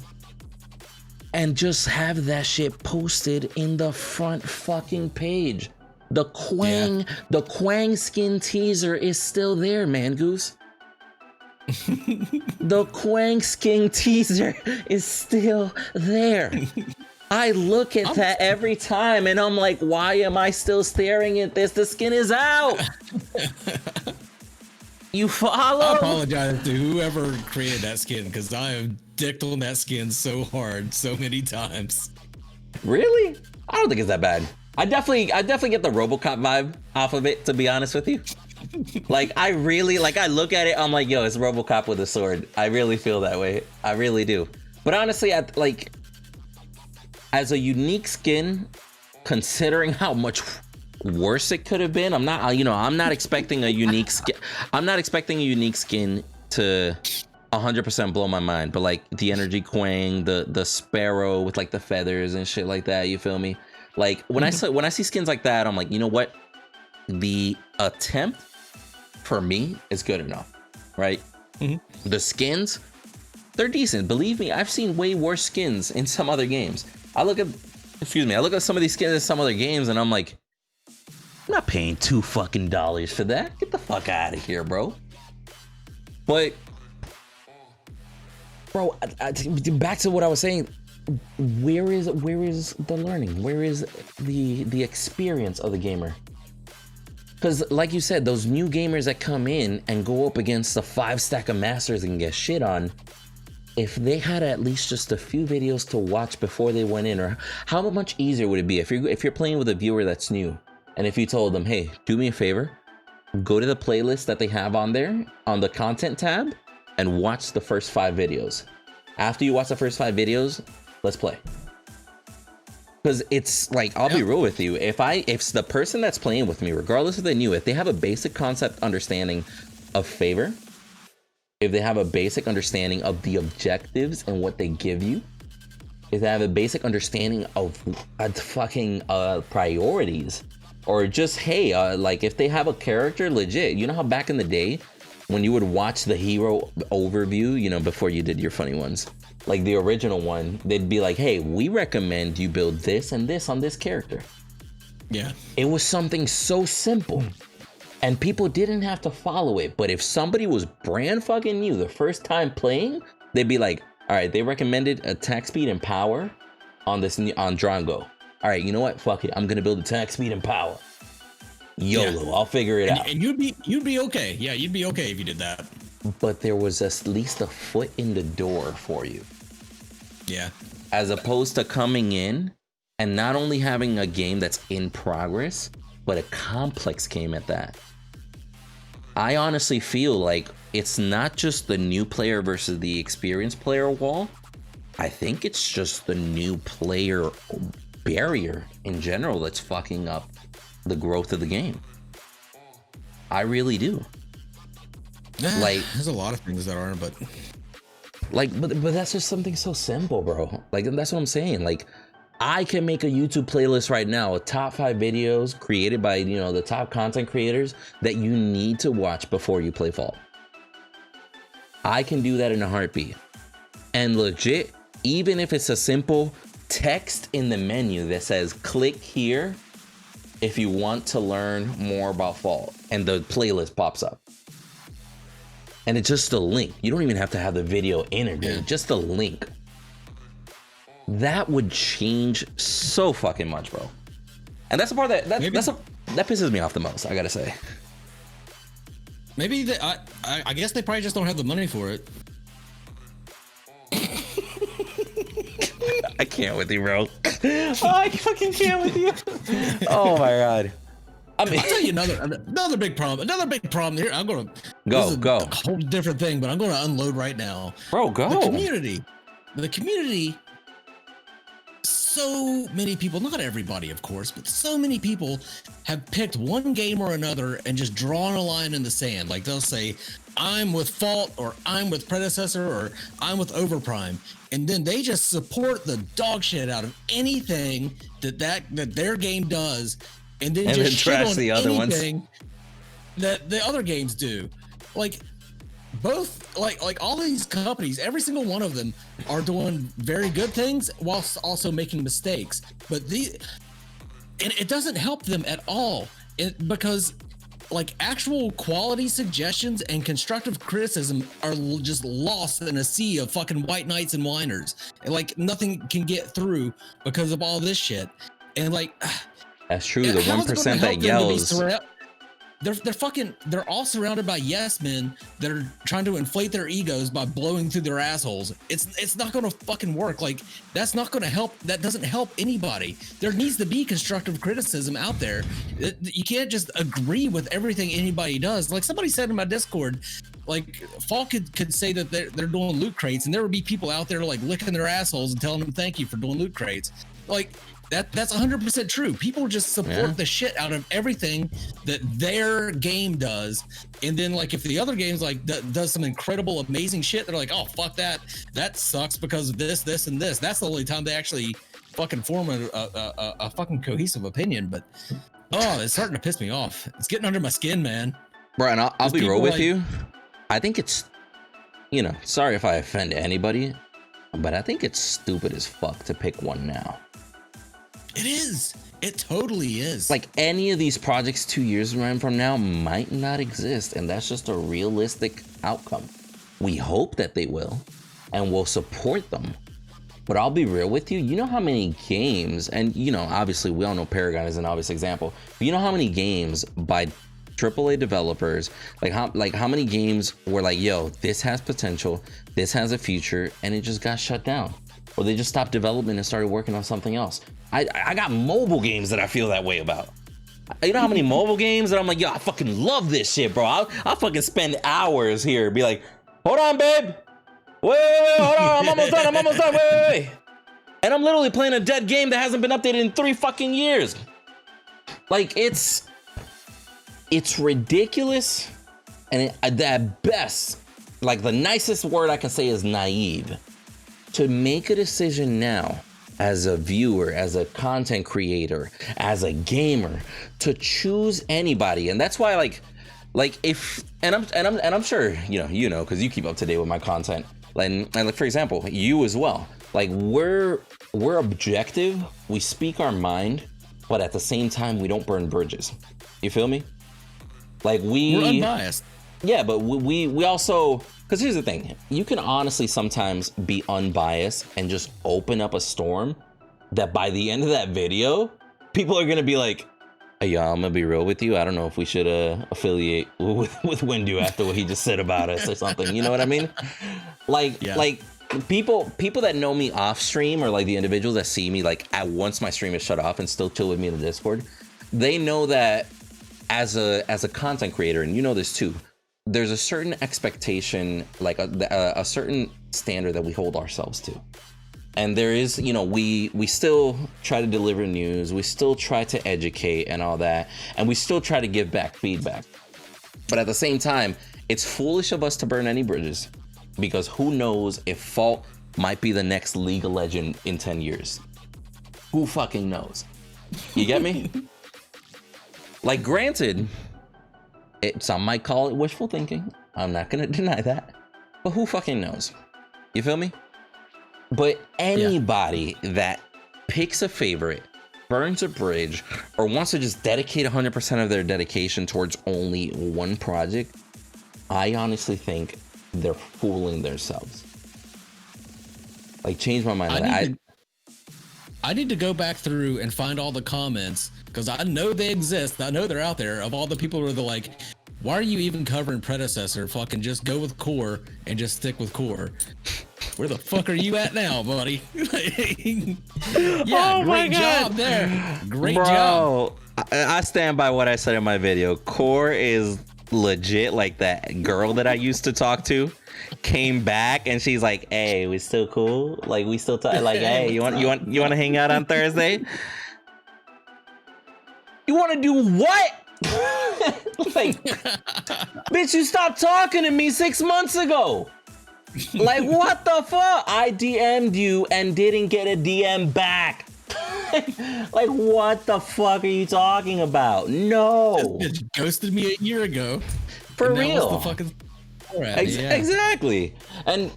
and just have that shit posted in the front fucking page. The Quang skin teaser is still there, Mangoose. The Quang skin teaser is still there. I look at that every time and I'm like, why am I still staring at this? The skin is out. You follow?
I apologize to whoever created that skin because I have dicked on that skin so hard so many times.
Really? I don't think it's that bad. I definitely get the RoboCop vibe off of it, to be honest with you. Like, I look at it, I'm like, yo, it's RoboCop with a sword. I really feel that way. I really do. But honestly, as a unique skin, considering how much worse it could have been, I'm not expecting a unique skin. I'm not expecting a unique skin to 100% blow my mind. But like the energy Quang, the sparrow with like the feathers and shit like that, you feel me? Like when I see skins like that, I'm like, you know what? The attempt for me is good enough, right? Mm-hmm. The skins, they're decent. Believe me, I've seen way worse skins in some other games. I look at some of these skins in some other games and I'm like, I'm not paying $2 fucking for that. Get the fuck out of here, bro. But, bro, back to what I was saying. Where is the learning? Where is the experience of the gamer? Because, like you said, those new gamers that come in and go up against the 5 stack of masters and get shit on, if they had at least just a few videos to watch before they went in, or how much easier would it be if you're playing with a viewer that's new, and if you told them, hey, do me a favor, go to the playlist that they have on there, on the content tab, and watch the first 5 videos. After you watch the first 5 videos, let's play. Because it's like, I'll be real with you. If the person that's playing with me, regardless if they're new, if they have a basic concept understanding of favor, if they have a basic understanding of the objectives and what they give you, if they have a basic understanding of fucking priorities, or just, hey, like if they have a character legit, you know how back in the day when you would watch the hero overview, you know, before you did your funny ones, like the original one, they'd be like, hey, we recommend you build this and this on this character. Yeah. It was something so simple. And people didn't have to follow it. But if somebody was brand fucking new the first time playing, they'd be like, all right, they recommended attack speed and power on Drongo. All right, you know what? Fuck it. I'm going to build attack speed and power. YOLO, I'll figure it out.
And you'd be okay. Yeah, you'd be okay if you did that.
But there was at least a foot in the door for you.
Yeah.
As opposed to coming in and not only having a game that's in progress, but a complex game at that. I honestly feel like it's not just the new player versus the experienced player wall. I think it's just the new player barrier in general that's fucking up the growth of the game. I really do. Like,
there's a lot of things that aren't, but
that's just something so simple, bro. Like, that's what I'm saying. Like, I can make a YouTube playlist right now of top 5 videos created by, you know, the top content creators that you need to watch before you play Vault. I can do that in a heartbeat. And legit, even if it's a simple text in the menu that says click here if you want to learn more about Vault, and the playlist pops up. And it's just a link. You don't even have to have the video integrated, just a link. That would change so fucking much, bro. And that's the part that pisses me off the most, I gotta say.
Maybe I guess they probably just don't have the money for it.
I can't with you, bro. Oh, I fucking can't with you. Oh my god.
I mean, I'll tell you another big problem. Another big problem here. I'm gonna
go.
A whole different thing, but I'm gonna unload right now.
Bro, go.
The community so many people, not everybody, of course, but so many people have picked one game or another and just drawn a line in the sand. Like they'll say, I'm with Fault, or I'm with Predecessor, or I'm with Overprime. And then they just support the dog shit out of anything that their game does. And then just trash on the other ones that the other games do. Like both, like all these companies, every single one of them are doing very good things whilst also making mistakes. But it doesn't help them at all, because like actual quality suggestions and constructive criticism are just lost in a sea of fucking white knights and whiners. And like nothing can get through because of all this shit. And like,
that's true. The 1% that yells.
They're all surrounded by yes men that are trying to inflate their egos by blowing through their assholes. It's not going to fucking work. Like that's not going to help. That doesn't help anybody. There needs to be constructive criticism out there. You can't just agree with everything anybody does. Like somebody said in my Discord, like Fall could say that they're doing loot crates, and there would be people out there like licking their assholes and telling them thank you for doing loot crates. Like that's 100% true. People just support the shit out of everything that their game does, and then like if the other game's like does some incredible, amazing shit, they're like, oh fuck that sucks because of this, and this. That's the only time they actually fucking form a fucking cohesive opinion. But it's starting to piss me off. It's getting under my skin, man.
Bro, and I'll be real with you. I think it's, sorry if I offend anybody, but I think it's stupid as fuck to pick one now.
It is. It totally is.
Like any of these projects 2 years from now might not exist, and that's just a realistic outcome. We hope that they will, and we'll support them. But I'll be real with you. You know how many games, and obviously we all know Paragon is an obvious example, but you know how many games by AAA developers, like how many games were like, yo, this has potential, this has a future, and it just got shut down, or they just stopped development and started working on something else. I got mobile games that I feel that way about. You know how many mobile games that I'm like, yo, I fucking love this shit, bro. I'll fucking spend hours here, be like, hold on, babe. Wait, hold on, I'm almost done, wait. And I'm literally playing a dead game that hasn't been updated in 3 fucking years. Like, it's ridiculous, and at best, like the nicest word I can say is naive. To make a decision now, as a viewer, as a content creator, as a gamer, to choose anybody. And that's why like if and I'm sure because you keep up to date with my content, and like for example, you as well, like we're objective, we speak our mind, but at the same time we don't burn bridges. You feel me? Like we're
unbiased.
Yeah, but we also, because here's the thing, you can honestly sometimes be unbiased and just open up a storm that by the end of that video, people are gonna be like, hey, y'all, I'm gonna be real with you, I don't know if we should affiliate with Windu after what he just said about us or something. You know what I mean? Like people that know me off stream, or like the individuals that see me like at once my stream is shut off and still chill with me in the Discord, they know that as a content creator, and you know this too, there's a certain expectation, like a certain standard that we hold ourselves to. And there is, we still try to deliver news, we still try to educate and all that, and we still try to give back feedback. But at the same time, it's foolish of us to burn any bridges, because who knows if Fault might be the next League of Legends in 10 years. Who fucking knows? You get me? Like, granted, some might call it wishful thinking. I'm not gonna deny that. But who fucking knows? You feel me? But anybody that picks a favorite, burns a bridge, or wants to just dedicate 100% of their dedication towards only one project, I honestly think they're fooling themselves. Like, change my mind on that.
I need to go back through and find all the comments, because I know they exist. I know they're out there, of all the people who are like, why are you even covering Predecessor? Fucking just go with Core and just stick with Core. Where the fuck are you at now, buddy? Great job there. Great job.
I stand by what I said in my video. Core is legit like that girl that I used to talk to came back and she's like, "Hey, we still cool? Like we still talk? Like, hey, you want to hang out on Thursday? You want to do what?" Like, bitch, you stopped talking to me 6 months ago. Like, what the fuck? I DM'd you and didn't get a DM back. Like, what the fuck are you talking about? No.
This bitch ghosted me a year ago.
For real.
The fucking
Exactly. And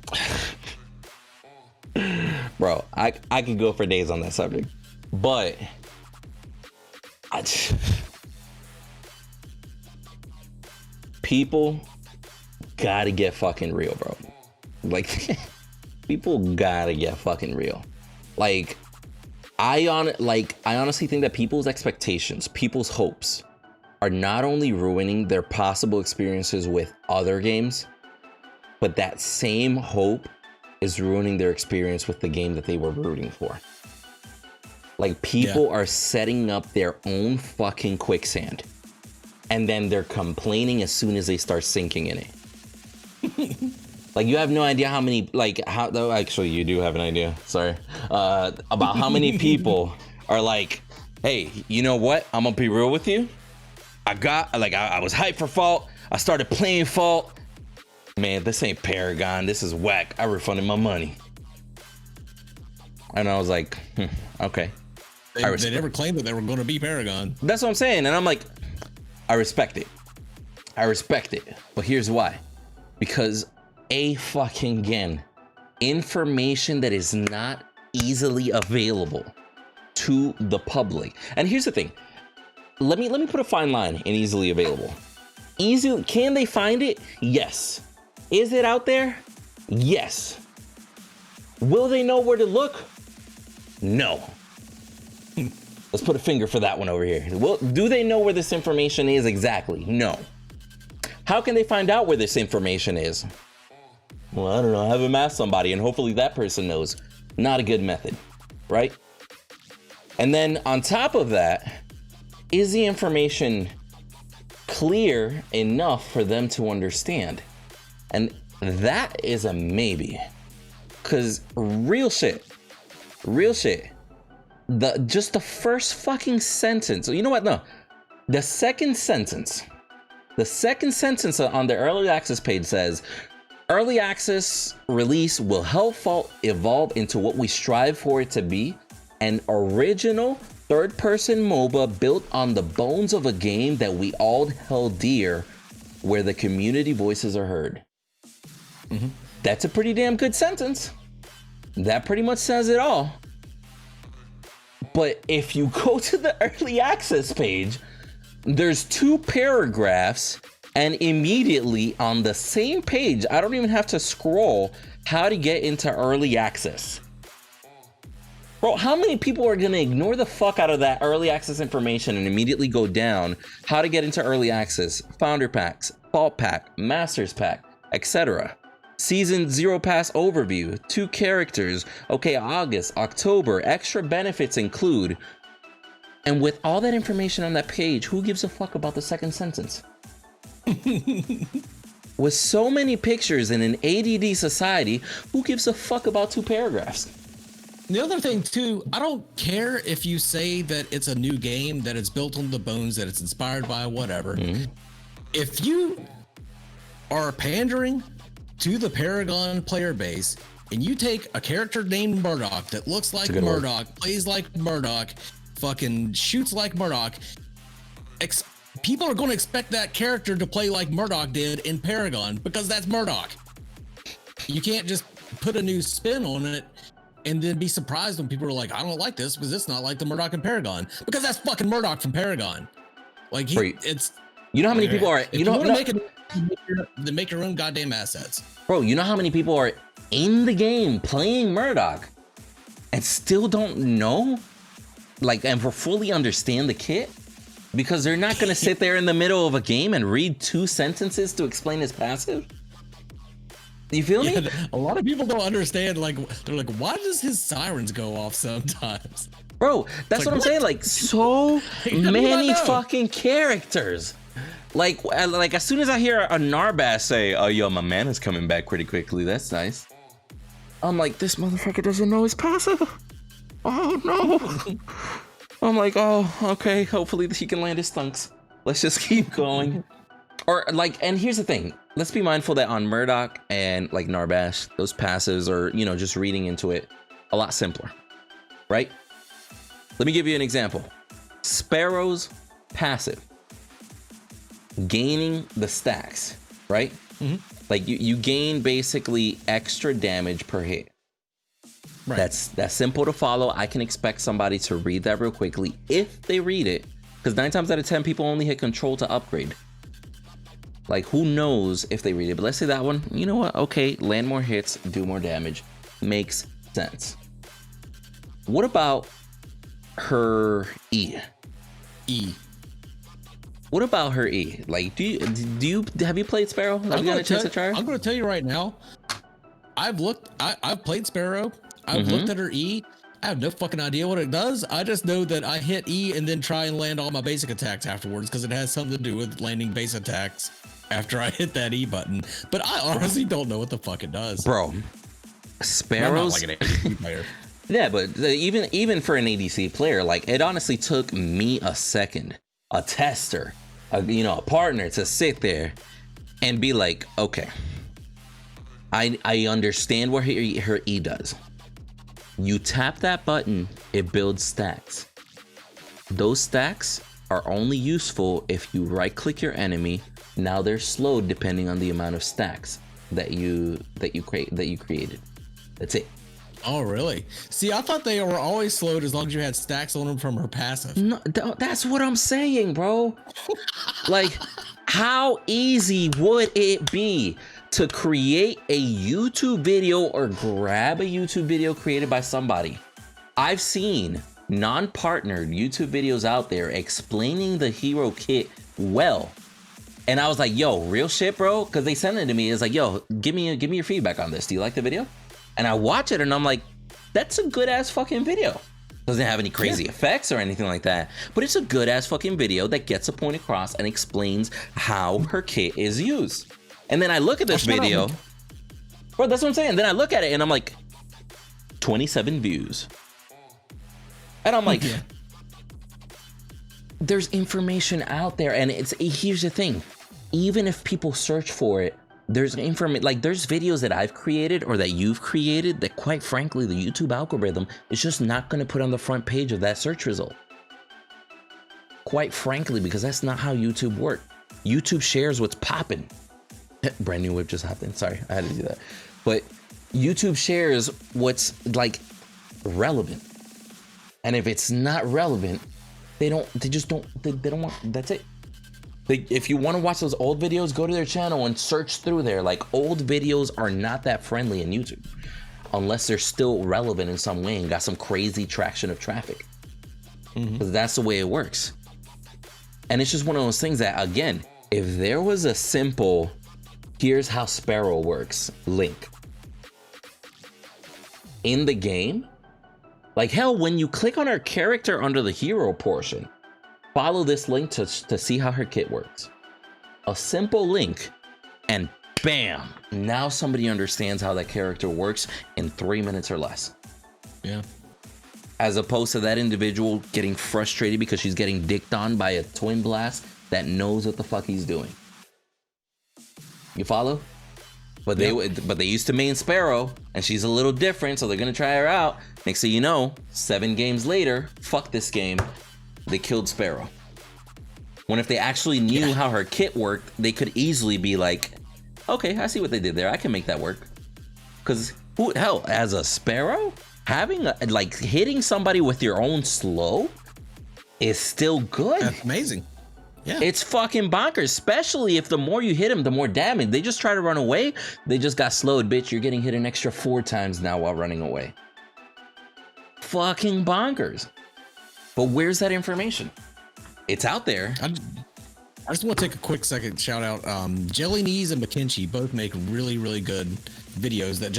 bro, I could go for days on that subject. But people gotta get fucking real, bro. Like, people gotta get fucking real. Like, I honestly think that people's expectations, people's hopes are not only ruining their possible experiences with other games, but that same hope is ruining their experience with the game that they were rooting for. Like, people are setting up their own fucking quicksand, and then they're complaining as soon as they start sinking in it. Like, you have no idea how many, actually you do have an idea, sorry, about how many people are like, hey, you know what? I'm gonna be real with you. I was hyped for Fault. I started playing Fault. Man, this ain't Paragon. This is whack. I refunded my money. And I was like, okay.
They never claimed that they were going to be Paragon.
That's what I'm saying. And I'm like, I respect it. But here's why. Because information that is not easily available to the public. And here's the thing. Let me put a fine line in easily available. Can they find it? Yes. Is it out there? Yes. Will they know where to look? No. Let's put a finger for that one over here. Well, do they know where this information is exactly? No. How can they find out where this information is? Well, I don't know. Have them ask somebody, and hopefully that person knows. Not a good method, right? And then on top of that, is the information clear enough for them to understand? And that is a maybe. Because real shit, just the first fucking sentence, you know what? No, the second sentence on the early access page says, early access release will help Fault evolve into what we strive for it to be, an original third-person MOBA built on the bones of a game that we all held dear, where the community voices are heard. Mm-hmm. That's a pretty damn good sentence. That pretty much says it all. But if you go to the early access page, there's 2 paragraphs, and immediately on the same page, I don't even have to scroll, how to get into early access. Bro, how many people are gonna ignore the fuck out of that early access information and immediately go down how to get into early access, founder packs, Fault pack, masters pack, etc. Season 0 pass overview, 2 characters, okay, August, October, extra benefits include. And with all that information on that page, who gives a fuck about the second sentence? With so many pictures in an ADD society, who gives a fuck about 2 paragraphs?
The other thing too, I don't care if you say that it's a new game, that it's built on the bones, that it's inspired by whatever. Mm-hmm. If you are pandering to the Paragon player base and you take a character named Murdock that looks like Murdock, plays like Murdock, fucking shoots like Murdock, people are going to expect that character to play like Murdock did in Paragon, because that's Murdock. You can't just put a new spin on it and then be surprised when people are like, I don't like this because it's not like the Murdock in Paragon, because that's fucking Murdock from Paragon. Like, it's,
you know how many people are,
you know, make your own goddamn assets.
Bro, you know how many people are in the game playing Murdock and still don't know, like, and fully understand the kit? Because they're not going to sit there in the middle of a game and read 2 sentences to explain his passive. You feel me?
A lot of people don't understand. Like, they're like, why does his sirens go off sometimes?
Bro, that's like, what I'm saying. Like, so many fucking characters. Like as soon as I hear a Narbass say, "Oh, yo, my mana's coming back pretty quickly," that's nice. I'm like, this motherfucker doesn't know his passive. Oh no. I'm like, oh, okay. Hopefully he can land his stunks. Let's just keep going. Or like, and here's the thing. Let's be mindful that on Murdock and like Narbash, those passives are, you know, just reading into it a lot simpler, right? Let me give you an example. Sparrow's passive, gaining the stacks, right? Mm-hmm. Like you gain basically extra damage per hit. Right. That's simple to follow. I can expect somebody to read that real quickly if they read it, because 9 times out of 10 people only hit control to upgrade. Like, who knows if they read it? But let's say that one, you know what? Okay, land more hits, do more damage. Makes sense. What about her E? E. What about her E? Like, have you played Sparrow? Have you got a chance to try her?
I'm going to tell you right now. I've played Sparrow. I've looked at her E. I have no fucking idea what it does. I just know that I hit E and then try and land all my basic attacks afterwards, because it has something to do with landing base attacks after I hit that E button. But I honestly don't know what the fuck it does.
Bro, Sparrow's
like an ADC player.
Yeah, but even for an ADC player, like, it honestly took me a second, a tester, a partner to sit there and be like, okay, I understand what her E does. You tap that button, it builds stacks. Those stacks are only useful if you right click your enemy. Now they're slowed depending on the amount of stacks that you created. That's it.
Oh, really? See, I thought they were always slowed as long as you had stacks on them from her passive.
No, that's what I'm saying, bro. Like, how easy would it be to create a YouTube video or grab a YouTube video created by somebody? I've seen non-partnered YouTube videos out there explaining the hero kit well. And I was like, yo, real shit, bro? Because they sent it to me. It's like, yo, give me your feedback on this. Do you like the video? And I watch it and I'm like, that's a good ass fucking video. Doesn't have any crazy effects or anything like that, but it's a good ass fucking video that gets a point across and explains how her kit is used. And then I look at this video, bro, that's what I'm saying. Then I look at it and I'm like, 27 views. And I'm like, there's information out there. And here's the thing. Even if people search for it, there's information, like there's videos that I've created or that you've created that, quite frankly, the YouTube algorithm is just not going to put on the front page of that search result. Quite frankly, because that's not how YouTube works. YouTube shares what's popping. Brand new whip just happened. Sorry, I had to do that. But YouTube shares what's like relevant. And if it's not relevant, they don't want, that's it. If you want to watch those old videos, go to their channel and search through there. Like, old videos are not that friendly in YouTube unless they're still relevant in some way and got some crazy traction of traffic. Because that's the way it works. And it's just one of those things that, again, if there was a simple, here's how Sparrow works link in the game, like, hell, when you click on her character under the hero portion, follow this link to see how her kit works. A simple link, and bam, now somebody understands how that character works in 3 minutes or less.
Yeah.
As opposed to that individual getting frustrated because she's getting dicked on by a twin blast that knows what the fuck he's doing. You follow? But they used to main Sparrow, and she's a little different, so they're gonna try her out. Next thing you know, 7 games later, fuck this game, they killed Sparrow. When if they actually knew how her kit worked, they could easily be like, okay, I see what they did there. I can make that work. Because hell, as a Sparrow, hitting somebody with your own slow is still good.
That's amazing. Yeah.
It's fucking bonkers, especially if the more you hit them, the more damage. They just try to run away. They just got slowed, bitch. You're getting hit an extra 4 times now while running away. Fucking bonkers. But where's that information? It's out there.
I just want to take a quick second shout out. Jelly Knees and McKinchy both make really, really good videos that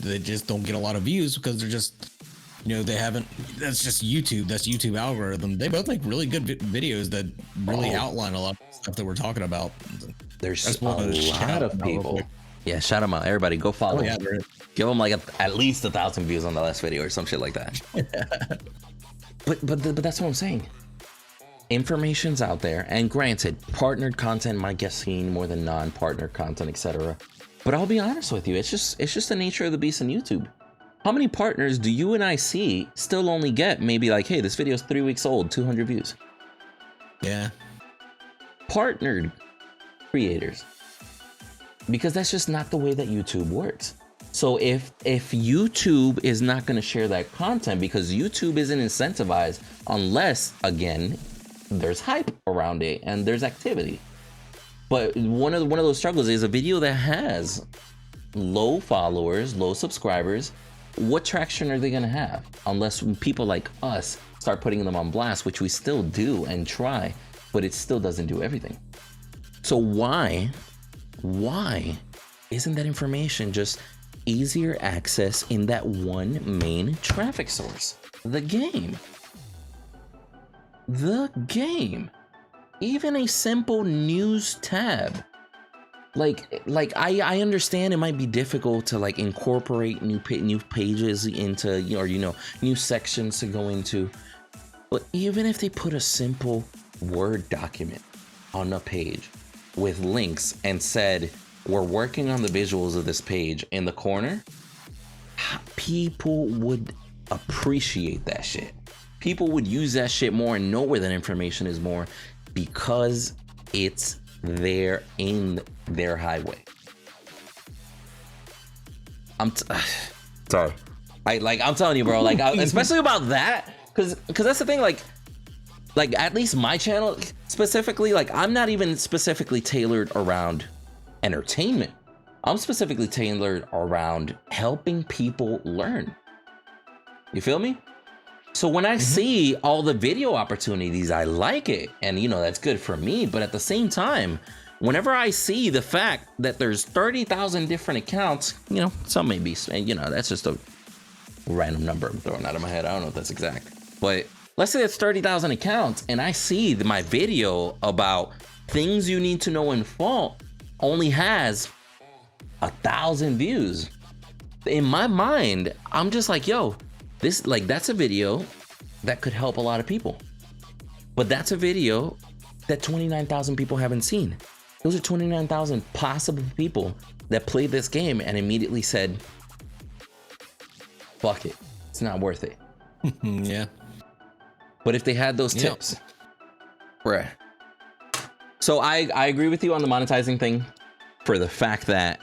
they just don't get a lot of views because they're just they haven't. That's just YouTube. That's YouTube algorithm. They both make really good videos that really outline a lot of stuff that we're talking about.
There's a lot of people. Yeah, shout them out. Everybody, go follow.
Yeah,
give them like at least 1,000 views on the last video or some shit like that. but that's what I'm saying. Information's out there, and granted, partnered content might get seen more than non-partnered content, etc. But I'll be honest with you, it's just the nature of the beast on YouTube. How many partners do you and I see still only get maybe like, hey, this video is 3 weeks old, 200 views?
Yeah.
Partnered creators. Because that's just not the way that YouTube works. So if YouTube is not going to share that content because YouTube isn't incentivized unless, again, there's hype around it and there's activity. But one of those struggles is a video that has low followers, low subscribers. What traction are they going to have unless people like us start putting them on blast, which we still do and try, but it still doesn't do everything. So why isn't that information just easier access in that one main traffic source? The game. Even a simple news tab. Like I understand it might be difficult to like incorporate new pages into, new sections to go into. But even if they put a simple Word document on a page with links and said, we're working on the visuals of this page in the corner, people would appreciate that shit. People would use that shit more and know where that information is more because it's there in their highway. Sorry. I'm telling you, bro, especially about that, because that's the thing, like at least my channel specifically, I'm not even specifically tailored around entertainment. I'm specifically tailored around helping people learn. You feel me? So when I see all the video opportunities, I like it. And, that's good for me. But at the same time, whenever I see the fact that there's 30,000 different accounts, some may be, that's just a random number I'm throwing out of my head. I don't know if that's exact. But let's say it's 30,000 accounts and I see my video about things you need to know in Fault only has 1,000 views. In my mind, I'm just like, yo, this, that's a video that could help a lot of people. But that's a video that 29,000 people haven't seen. Those are 29,000 possible people that played this game and immediately said, fuck it, it's not worth it.
Yeah.
But if they had those tips, bruh. So I agree with you on the monetizing thing for the fact that,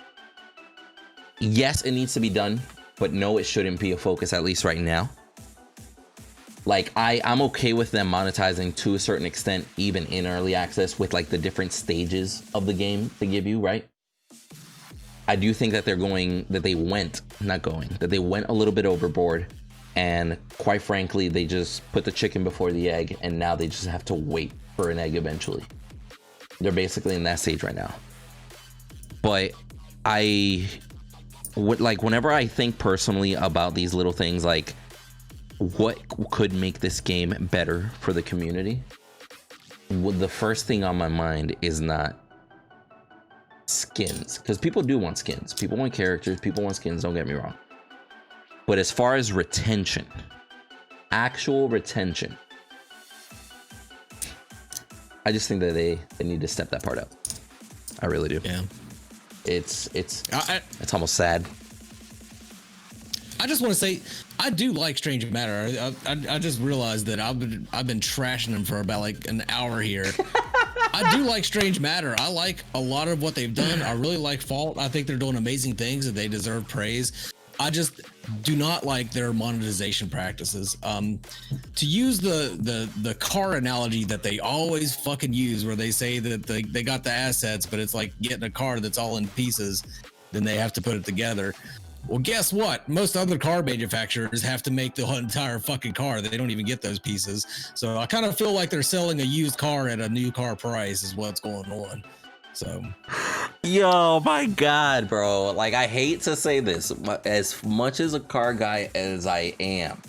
yes, it needs to be done, but no, it shouldn't be a focus, at least right now. I'm okay with them monetizing to a certain extent, even in early access with the different stages of the game they give you, right? I do think that they went a little bit overboard, and quite frankly, they just put the chicken before the egg, and now they just have to wait for an egg eventually. They're basically in that stage right now. But whenever I think personally about these little things, what could make this game better for the community, the first thing on my mind is not skins, because people do want skins. People want characters. People want skins. Don't get me wrong. But as far as retention, actual retention, I just think that they need to step that part up. I really do.
Yeah.
It's almost sad.
I just want to say I do like Strange Matter. I just realized that I've been trashing them for about an hour here. I do like Strange Matter. I like a lot of what they've done. I really like Fault. I think they're doing amazing things and they deserve praise. I just do not like their monetization practices. To use the car analogy that they always fucking use, where they say that they got the assets, but it's like getting a car that's all in pieces, then they have to put it together. Well, guess what? Most other car manufacturers have to make the entire fucking car. They don't even get those pieces. So I kind of feel like they're selling a used car at a new car price is what's going on. So,
yo, my God, bro. I hate to say this, but as much as a car guy as I am,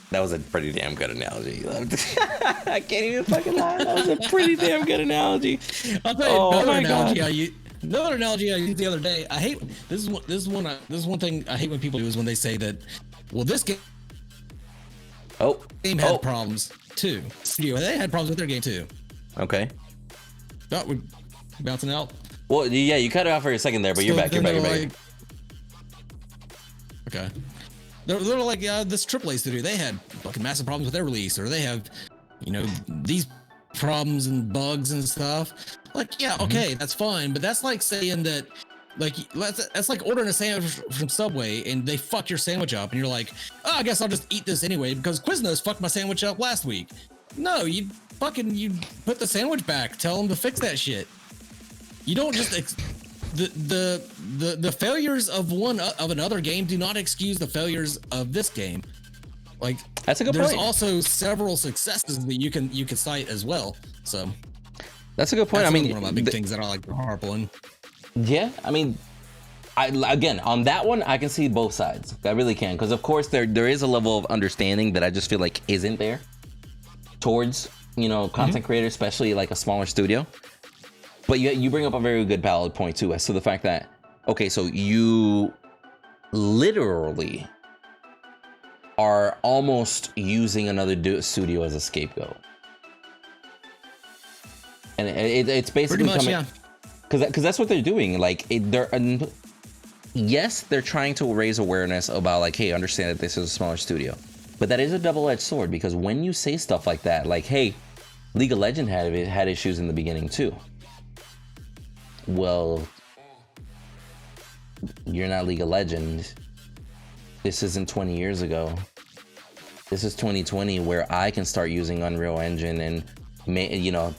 That was a pretty damn good analogy. I can't even fucking lie. That was a pretty damn good analogy.
I'll tell you another analogy I used the other day. I hate this is one thing I hate when people do is when they say that, well, this game had problems too. They had problems with their game too.
Okay.
Oh, we're bouncing out.
Well, yeah, you cut it off for a second there, but you're back. You're back.
Okay. They're like this AAA studio. They had fucking massive problems with their release, or they have, these problems and bugs and stuff. Like, yeah, okay, that's fine, but that's like saying that, like, that's like ordering a sandwich from Subway and they fuck your sandwich up, and you're like, oh, I guess I'll just eat this anyway because Quiznos fucked my sandwich up last week. No, you put the sandwich back. Tell them to fix that shit. You don't just. The failures of another game do not excuse the failures of this game. Like,
that's a good
point.
There's
also several successes that you can cite as well. So
that's a good point. I mean,
one of my big things that I like to harp on.
Yeah, I mean, again on that one I can see both sides. I really can, because of course there is a level of understanding that I just feel like isn't there towards content creators, especially like a smaller studio. But you bring up a very good valid point too, as to the fact that, okay, so you literally are almost using another studio as a scapegoat, and it's basically
pretty much,
because that's what they're doing. Like, yes, they're trying to raise awareness about, like, hey, understand that this is a smaller studio, but that is a double-edged sword, because when you say stuff like that, like, hey, League of Legends had issues in the beginning too. Well, you're not League of Legends. This isn't 20 years ago. This is 2020, where I can start using Unreal Engine and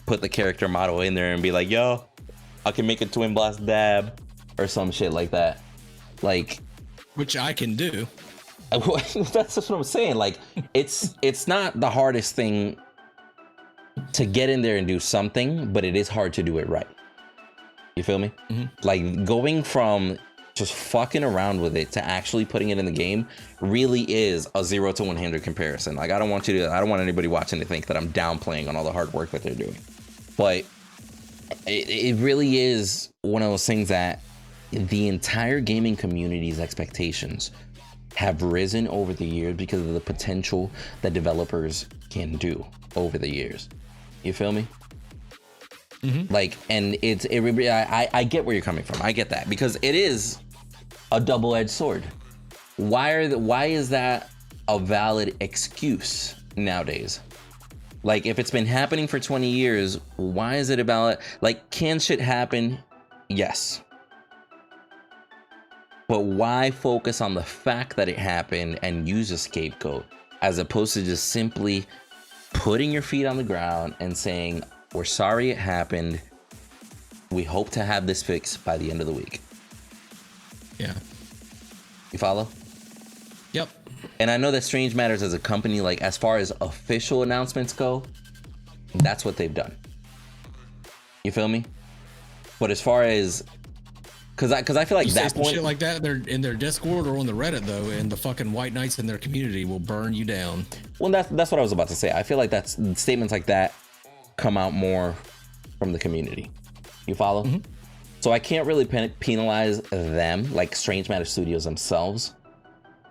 put the character model in there and be like, yo, I can make a Twin Blast dab or some shit like that. Like,
which I can do.
That's just what I'm saying. Like, it's not the hardest thing to get in there and do something, but it is hard to do it right. You feel me? Mm-hmm. Like, going from just fucking around with it to actually putting it in the game really is a 0 to 100 comparison. Like, I don't want anybody watching to think that I'm downplaying on all the hard work that they're doing. But it really is one of those things that the entire gaming community's expectations have risen over the years because of the potential that developers can do over the years. You feel me? Mm-hmm. Like, and I get where you're coming from. I get that, because it is a double-edged sword. Why is that a valid excuse nowadays? Like, if it's been happening for 20 years, why is it about, like, can shit happen? Yes. But why focus on the fact that it happened and use a scapegoat, as opposed to just simply putting your feet on the ground and saying, we're sorry it happened. We hope to have this fixed by the end of the week.
Yeah.
You follow?
Yep.
And I know that Strange Matters as a company, like, as far as official announcements go, that's what they've done. You feel me? But as far as, because I feel like that point,
shit like that, they're in their Discord or on the Reddit though, and the fucking white knights in their community will burn you down.
Well, that's what I was about to say. I feel like that's statements like that come out more from the community. You follow? Mm-hmm. So I can't really penalize them, like Strange Matter Studios themselves,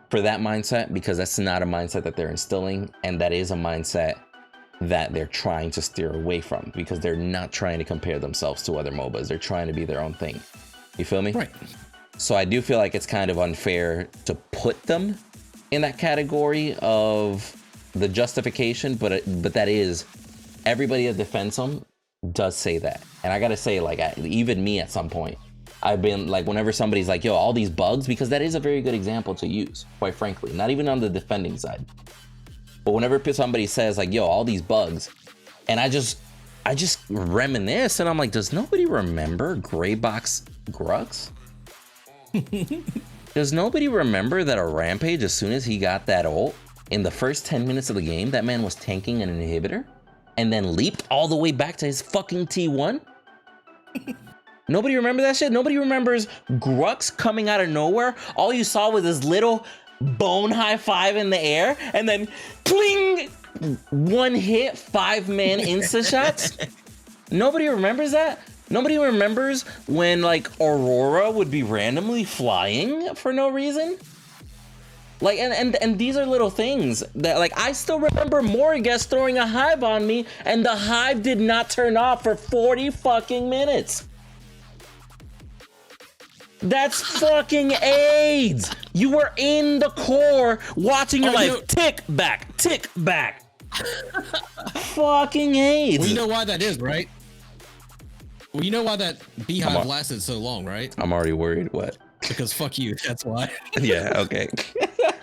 for that mindset, because that's not a mindset that they're instilling, and that is a mindset that they're trying to steer away from, because they're not trying to compare themselves to other MOBAs. They're trying to be their own thing. You feel me?
Right.
So I do feel like it's kind of unfair to put them in that category of the justification, but that is, everybody that defends them does say that. And I gotta say, like, even me at some point, I've been like, whenever somebody's like, yo, all these bugs, because that is a very good example to use, quite frankly, not even on the defending side, but whenever somebody says like, yo, all these bugs, and I just reminisce, and I'm like, does nobody remember Gray Box Grux? Does nobody remember that a Rampage, as soon as he got that ult, in the first 10 minutes of the game, that man was tanking an inhibitor and then leaped all the way back to his fucking T1? Nobody remember that shit? Nobody remembers Grux coming out of nowhere? All you saw was this little bone high five in the air, and then pling, one hit, 5-man insta shots. Nobody remembers that. Nobody remembers when like Aurora would be randomly flying for no reason. Like, and these are little things that, like, I still remember Morgus throwing a hive on me, and the hive did not turn off for 40 fucking minutes. That's fucking AIDS. You were in the core watching your life tick back, tick back. Fucking AIDS.
Well, you know why that is, right? Well, you know why that beehive lasted so long, right?
I'm already worried. What?
Because fuck you. That's why.
Yeah. Okay.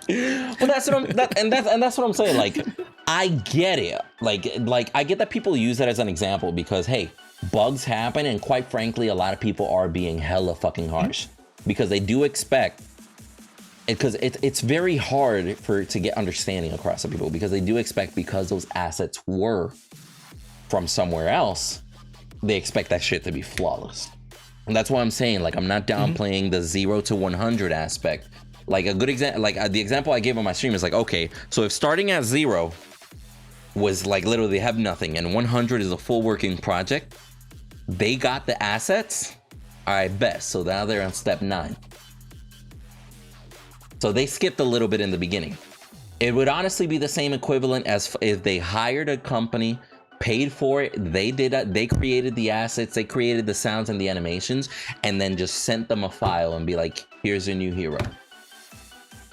Well, that's what that's what I'm saying. Like, I get it. Like I get that people use that as an example because, hey, bugs happen, and quite frankly, a lot of people are being hella fucking harsh because they do expect. Because it's very hard to get understanding across the people because they do expect, because those assets were from somewhere else, they expect that shit to be flawless. And that's why I'm saying, like, I'm not downplaying the 0 to 100 aspect. Like, a good example, like the example I gave on my stream is like, okay, so if starting at 0 was like literally they have nothing and 100 is a full working project, they got the assets. All right, best. So now they're on step 9. So they skipped a little bit in the beginning. It would honestly be the same equivalent as if they hired a company, paid for it, they created the assets, they created the sounds and the animations, and then just sent them a file and be like, here's your new hero.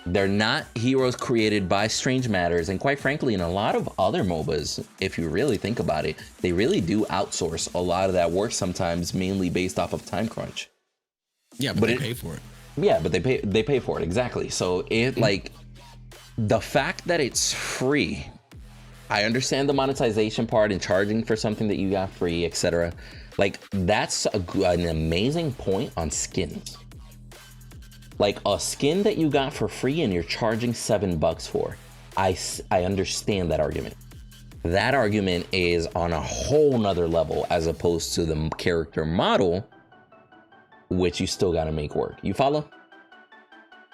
They're not heroes created by Strange Matters, and quite frankly, in a lot of other MOBAs, if you really think about it, they really do outsource a lot of that work sometimes, mainly based off of time crunch.
Yeah, but they pay for it.
Yeah, but they pay for it, exactly. So it like the fact that it's free, I understand the monetization part and charging for something that you got free, etc. Like, that's an amazing point on skins. Like, a skin that you got for free and you're charging $7 for. I understand that argument. That argument is on a whole nother level as opposed to the character model, which you still got to make work. You follow?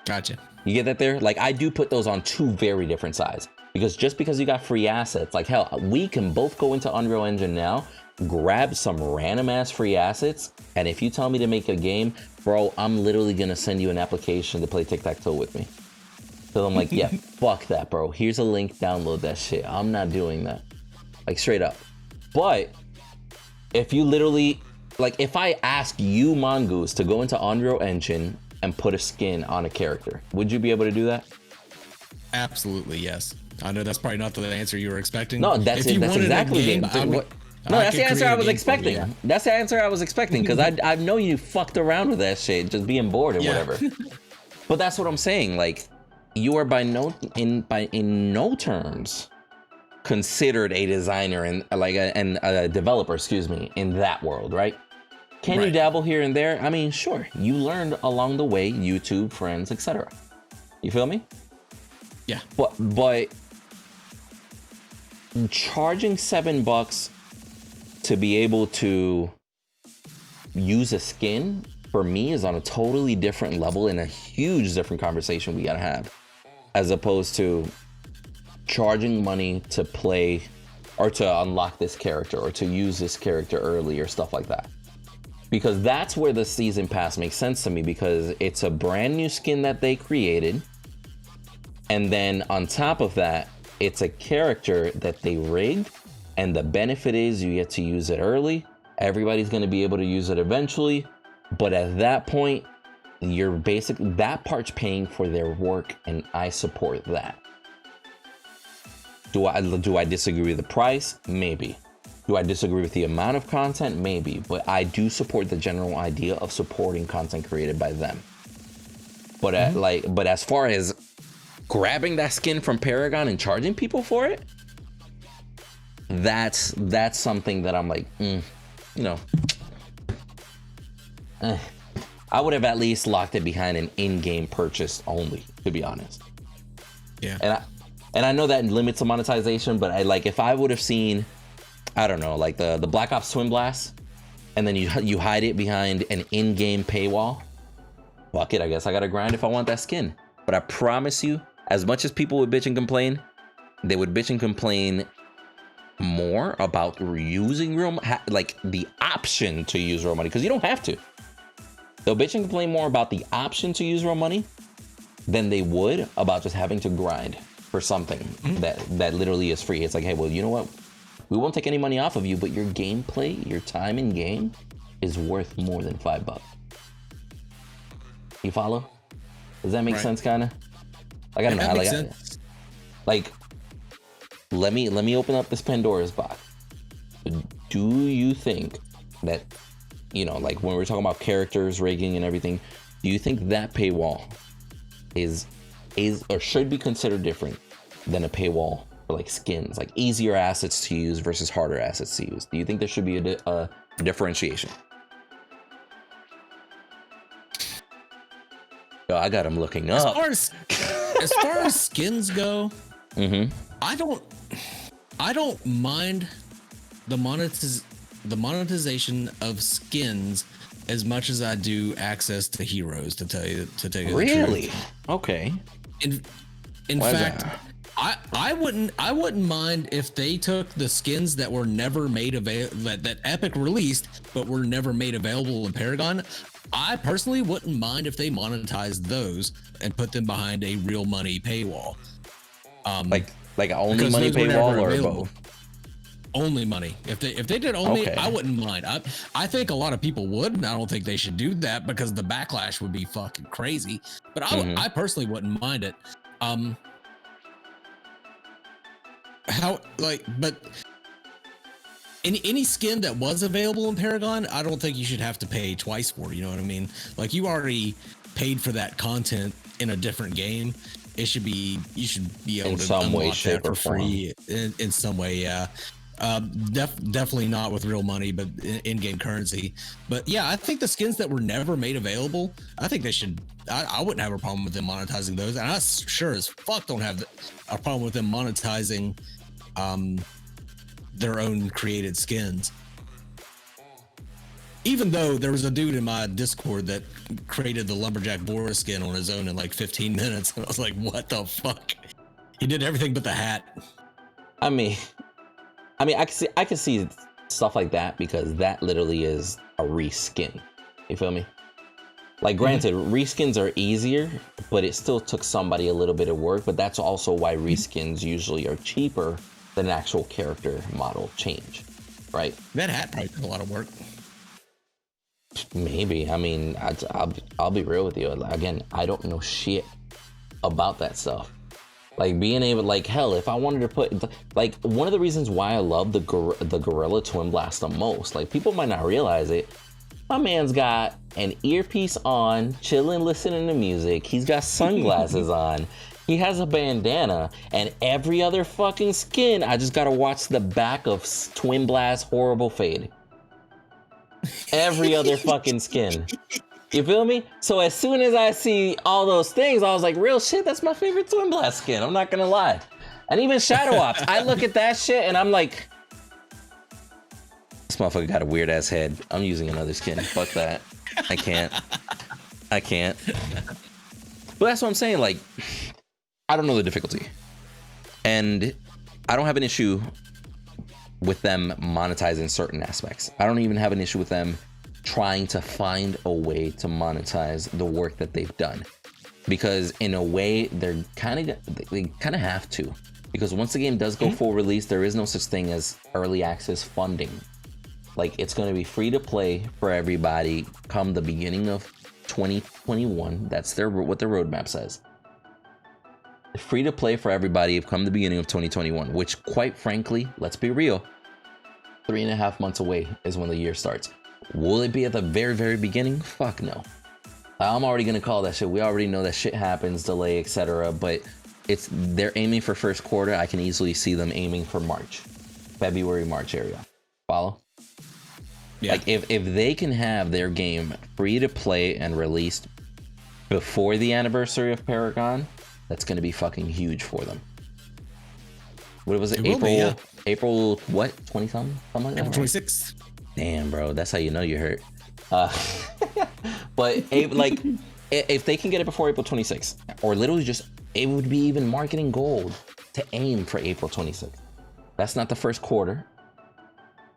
Gotcha.
You get that there? Like, I do put those on two very different sides. Because just because you got free assets, like, hell, we can both go into Unreal Engine now, grab some random ass free assets, and if you tell me to make a game, bro, I'm literally gonna send you an application to play tic-tac-toe with me. So I'm like, yeah, fuck that, bro. Here's a link, download that shit. I'm not doing that. Like, straight up. But if you literally, like, if I ask you, Mongoose, to go into Unreal Engine and put a skin on a character, would you be able to do that?
Absolutely, yes. I know that's probably not the answer you were expecting.
No, that's it. That's exactly it. No, that's the answer I was expecting. Yeah. That's the answer I was expecting, because I know you fucked around with that shit, just being bored or whatever. But that's what I'm saying. Like, you are in no terms considered a designer and a developer, excuse me, in that world, right? Can you dabble here and there? I mean, sure. You learned along the way, YouTube, friends, etc. You feel me?
Yeah.
But charging $7 to be able to use a skin for me is on a totally different level and a huge different conversation we gotta have, as opposed to charging money to play or to unlock this character or to use this character early or stuff like that. Because that's where the season pass makes sense to me, because it's a brand new skin that they created, and then on top of that, it's a character that they rigged, and the benefit is you get to use it early. Everybody's going to be able to use it eventually, but at that point, you're basically, that part's paying for their work, and I support that. Do I disagree with the price? Maybe. Do I disagree with the amount of content? Maybe. But I do support the general idea of supporting content created by them. But but as far as grabbing that skin from Paragon and charging people for it, that's something that I'm like, I would have at least locked it behind an in-game purchase only, to be honest.
Yeah.
And I know that limits the monetization, but if I would have seen, I don't know, like the Black Ops Twin Blast, and then you hide it behind an in-game paywall, fuck it, I guess I gotta grind if I want that skin. But I promise you, as much as people would bitch and complain, they would bitch and complain more about using real, like the option to use real money, because you don't have to. They'll bitch and complain more about the option to use real money than they would about just having to grind for something that literally is free. It's like, hey, well, you know what? We won't take any money off of you, but your gameplay, your time in game is worth more than $5. You follow? Does that make sense, kind of? Like, I don't know. Like, let me open up this Pandora's box. Do you think that, you know, like when we're talking about characters, rigging, and everything, do you think that paywall is or should be considered different than a paywall for like skins, like easier assets to use versus harder assets to use? Do you think there should be a differentiation? Yo, I got him looking up.
As far as skins go, I don't mind the monetization of skins as much as I do access to heroes, to tell you the truth.
Really? Okay.
In fact, I wouldn't mind if they took the skins that were never made available, that Epic released but were never made available in Paragon. I personally wouldn't mind if they monetized those and put them behind a real money paywall.
Like only money paywall or both?
Only money. If they did only, I wouldn't mind. I think a lot of people would, and I don't think they should do that because the backlash would be fucking crazy. But I personally wouldn't mind it. But any skin that was available in Paragon, I don't think you should have to pay twice for. You know what I mean? Like, you already paid for that content in a different game. You should be able to unlock that for free in some way. Yeah. Definitely not with real money, but in-game currency. But yeah, I think the skins that were never made available, I think they should. I wouldn't have a problem with them monetizing those, and I sure as fuck don't have a problem with them monetizing their own created skins. Even though there was a dude in my Discord that created the Lumberjack Boris skin on his own in like 15 minutes, and I was like, what the fuck? He did everything but the hat.
I mean, I can see stuff like that, because that literally is a reskin. You feel me? Like, granted, reskins are easier, but it still took somebody a little bit of work. But that's also why reskins usually are cheaper than an actual character model change, right?
That hat probably took a lot of work.
Maybe. I mean, I'll be real with you. Again, I don't know shit about that stuff. Like, being able, like, hell, if I wanted to put, like, one of the reasons why I love the Gorilla Twin Blast the most, like, people might not realize it, my man's got an earpiece on, chilling, listening to music. He's got sunglasses on. He has a bandana, and every other fucking skin, I just gotta watch the back of Twin Blast Horrible Fade. Every other fucking skin. You feel me? So as soon as I see all those things, I was like, real shit, that's my favorite Twin Blast skin. I'm not gonna lie. And even Shadow Ops, I look at that shit and I'm like, this motherfucker got a weird ass head. I'm using another skin. Fuck that. I can't. But that's what I'm saying. Like, I don't know the difficulty. And I don't have an issue with them monetizing certain aspects. I don't even have an issue with them trying to find a way to monetize the work that they've done, because in a way they kind of have to, because once the game does go full release, there is no such thing as early access funding. Like, it's going to be free to play for everybody come the beginning of 2021. That's what their roadmap says. Free to play for everybody come the beginning of 2021, which, quite frankly, let's be real, 3.5 months away is when the year starts. Will it be at the very, very beginning? Fuck no. I'm already gonna call that shit. We already know that shit happens, delay, etc. But they're aiming for first quarter. I can easily see them aiming for March, February, March area. Follow? Yeah. Like, if they can have their game free to play and released before the anniversary of Paragon, that's gonna be fucking huge for them. What was it? April what? 20 something? Something like that.
April 26th.
Damn, bro, that's how you know you're hurt. But like, if they can get it before April 26th, or literally just, it would be even marketing gold to aim for April 26th. That's not the first quarter.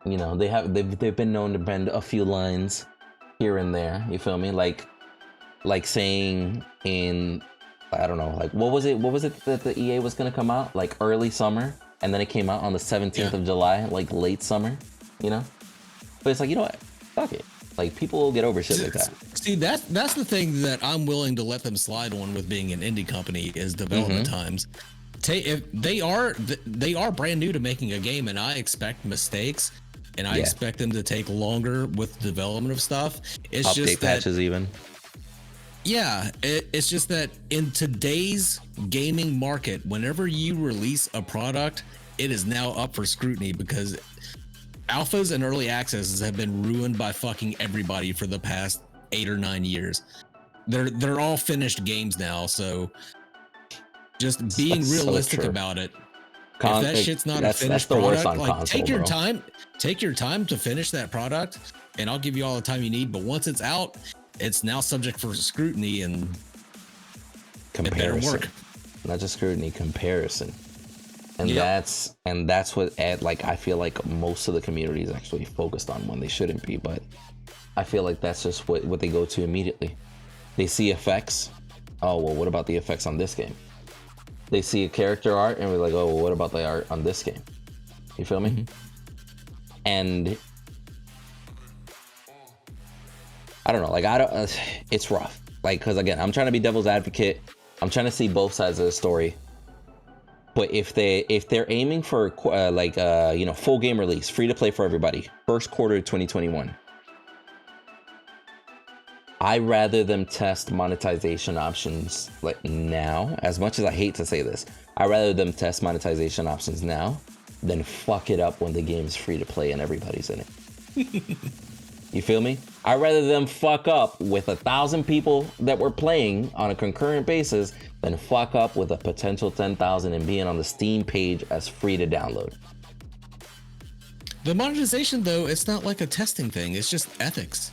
You know, they've been known to bend a few lines here and there. You feel me? Like saying in, I don't know, like what was it that the EA was gonna come out like early summer, and then it came out on the 17th of July, like late summer. You know, but it's like, you know what? Fuck it. Like, people will get over shit like that.
See, that's the thing that I'm willing to let them slide on with being an indie company is development times. If they are brand new to making a game, and I expect mistakes, and I expect them to take longer with development of stuff. It's
update
just
patches even.
Yeah, it's just that in today's gaming market, whenever you release a product, it is now up for scrutiny because alphas and early accesses have been ruined by fucking everybody for the past 8 or 9 years. They're all finished games now, so just being realistic about it. If that shit's not a finished product, like console, take your time to finish that product, and I'll give you all the time you need. But once it's out, it's now subject for scrutiny and
comparison.
It better work.
Not just scrutiny, comparison. And that's what I feel like most of the community is actually focused on when they shouldn't be, but I feel like that's just what they go to immediately. They see effects. Oh, well, what about the effects on this game? They see a character art and we're like, oh, well, what about the art on this game? You feel me? And I don't know, like, it's rough. Like, because again, I'm trying to be devil's advocate. I'm trying to see both sides of the story. But if they're aiming for full game release, free to play for everybody, first quarter of 2021, I rather them test monetization options like now. As much as I hate to say this, I rather them test monetization options now than fuck it up when the game's free to play and everybody's in it. You feel me? I'd rather them fuck up with 1,000 people that were playing on a concurrent basis than fuck up with a potential 10,000 and being on the Steam page as free to download.
The monetization, though, it's not like a testing thing. It's just ethics.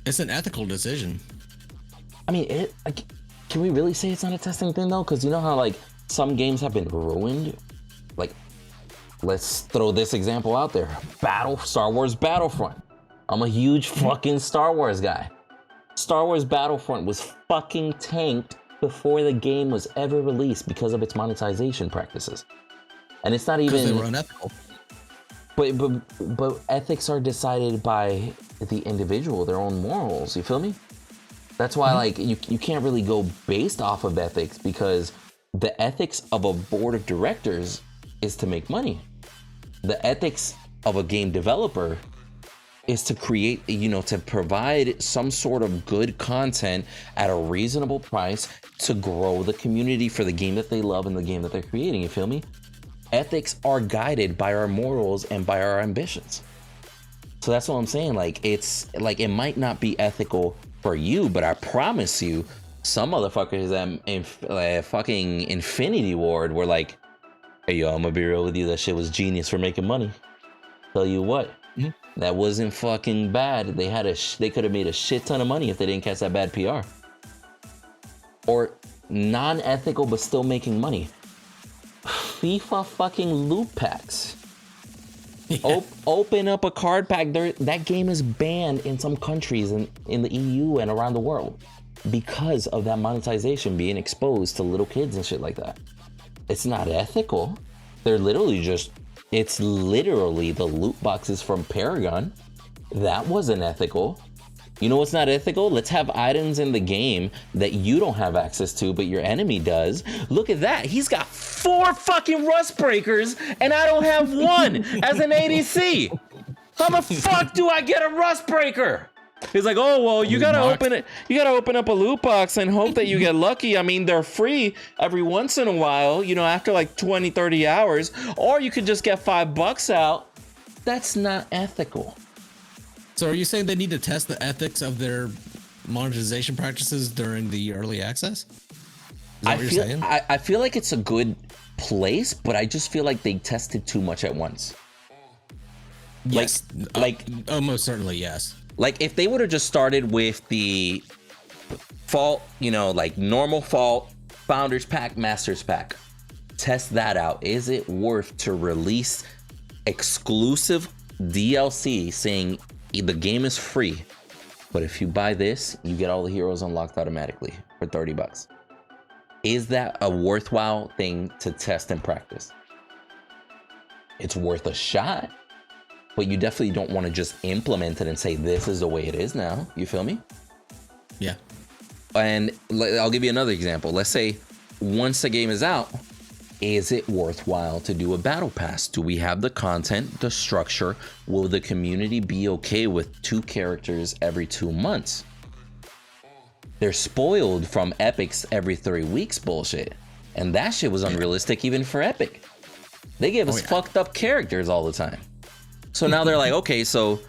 It's an ethical decision.
I mean, can we really say it's not a testing thing, though? Because you know how, like, some games have been ruined? Like, let's throw this example out there. Star Wars Battlefront. I'm a huge fucking Star Wars guy. Star Wars Battlefront was fucking tanked before the game was ever released because of its monetization practices. And it's not even...
Because they were unethical.
But ethics are decided by the individual, their own morals, you feel me? That's why, like, you can't really go based off of ethics, because the ethics of a board of directors is to make money. The ethics of a game developer is to create, to provide some sort of good content at a reasonable price to grow the community for the game that they love and the game that they're creating, you feel me? Ethics are guided by our morals and by our ambitions. So that's what I'm saying. Like, it's like, it might not be ethical for you, but I promise you, some motherfuckers in fucking Infinity Ward were like, hey, yo, I'm gonna be real with you. That shit was genius for making money. Tell you what, that wasn't fucking bad. They could have made a shit ton of money if they didn't catch that bad PR. Or non-ethical, but still making money. FIFA fucking loot packs. Open up a card pack. That game is banned in some countries in the EU and around the world because of that monetization being exposed to little kids and shit like that. It's not ethical. It's literally the loot boxes from Paragon. That wasn't ethical. You know what's not ethical? Let's have items in the game that you don't have access to, but your enemy does. Look at that. He's got 4 fucking rust breakers, and I don't have one as an ADC. How the fuck do I get a rust breaker? He's like, oh, well, you gotta open it. You gotta open up a loot box and hope that you get lucky. I mean, they're free every once in a while, after like 20, 30 hours, or you could just get $5 out. That's not ethical.
So are you saying they need to test the ethics of their monetization practices during the early access? Is that what you're saying?
I feel like it's a good place, but I just feel like they tested too much at once.
Yes. Most certainly, yes.
Like, if they would have just started with the Fault, you know, like normal Fault, Founders Pack, Masters Pack. Test that out. Is it worth to release exclusive DLC saying the game is free, but if you buy this, you get all the heroes unlocked automatically for $30? Is that a worthwhile thing to test and practice? It's worth a shot, but you definitely don't want to just implement it and say, this is the way it is now. You feel me?
Yeah.
And I'll give you another example. Let's say once the game is out, is it worthwhile to do a battle pass? Do we have the content, the structure? Will the community be okay with 2 characters every 2 months? They're spoiled from Epic's every 3 weeks bullshit. And that shit was unrealistic even for Epic. They gave us fucked up characters all the time. So now they're like, okay, so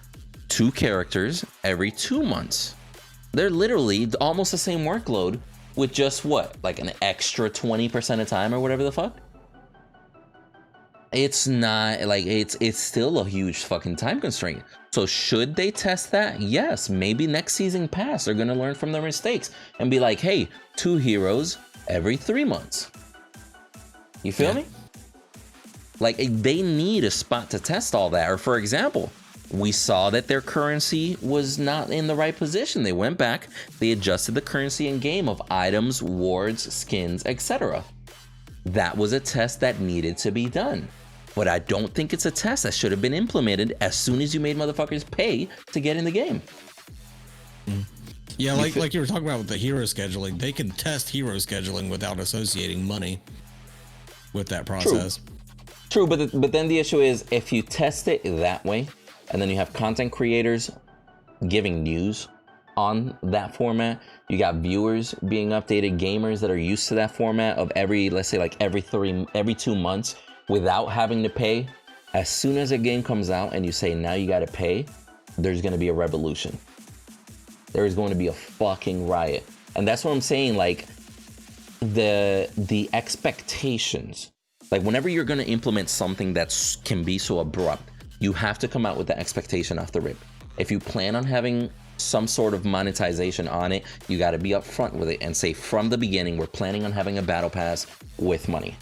2 characters every 2 months. They're literally almost the same workload with just what? Like an extra 20% of time or whatever the fuck? It's not like it's still a huge fucking time constraint. So should they test that? Yes, maybe next season pass they're gonna learn from their mistakes and be like, hey, 2 heroes every 3 months. You feel me? Like they need a spot to test all that. Or for example, we saw that their currency was not in the right position. They went back, they adjusted the currency in game of items, wards, skins, etc. That was a test that needed to be done. But I don't think it's a test that should have been implemented as soon as you made motherfuckers pay to get in the game.
Yeah, like you were talking about with the hero scheduling, they can test hero scheduling without associating money with that process.
True, but then the issue is if you test it that way, and then you have content creators giving news on that format, you got viewers being updated, gamers that are used to that format of let's say like every 2 months without having to pay. As soon as a game comes out and you say now you got to pay, there's going to be a revolution. There is going to be a fucking riot. And that's what I'm saying, like the expectations, like whenever you're going to implement something that can be so abrupt, you have to come out with the expectation off the rip. If you plan on having some sort of monetization on it, you got to be upfront with it and say from the beginning, we're planning on having a battle pass with money.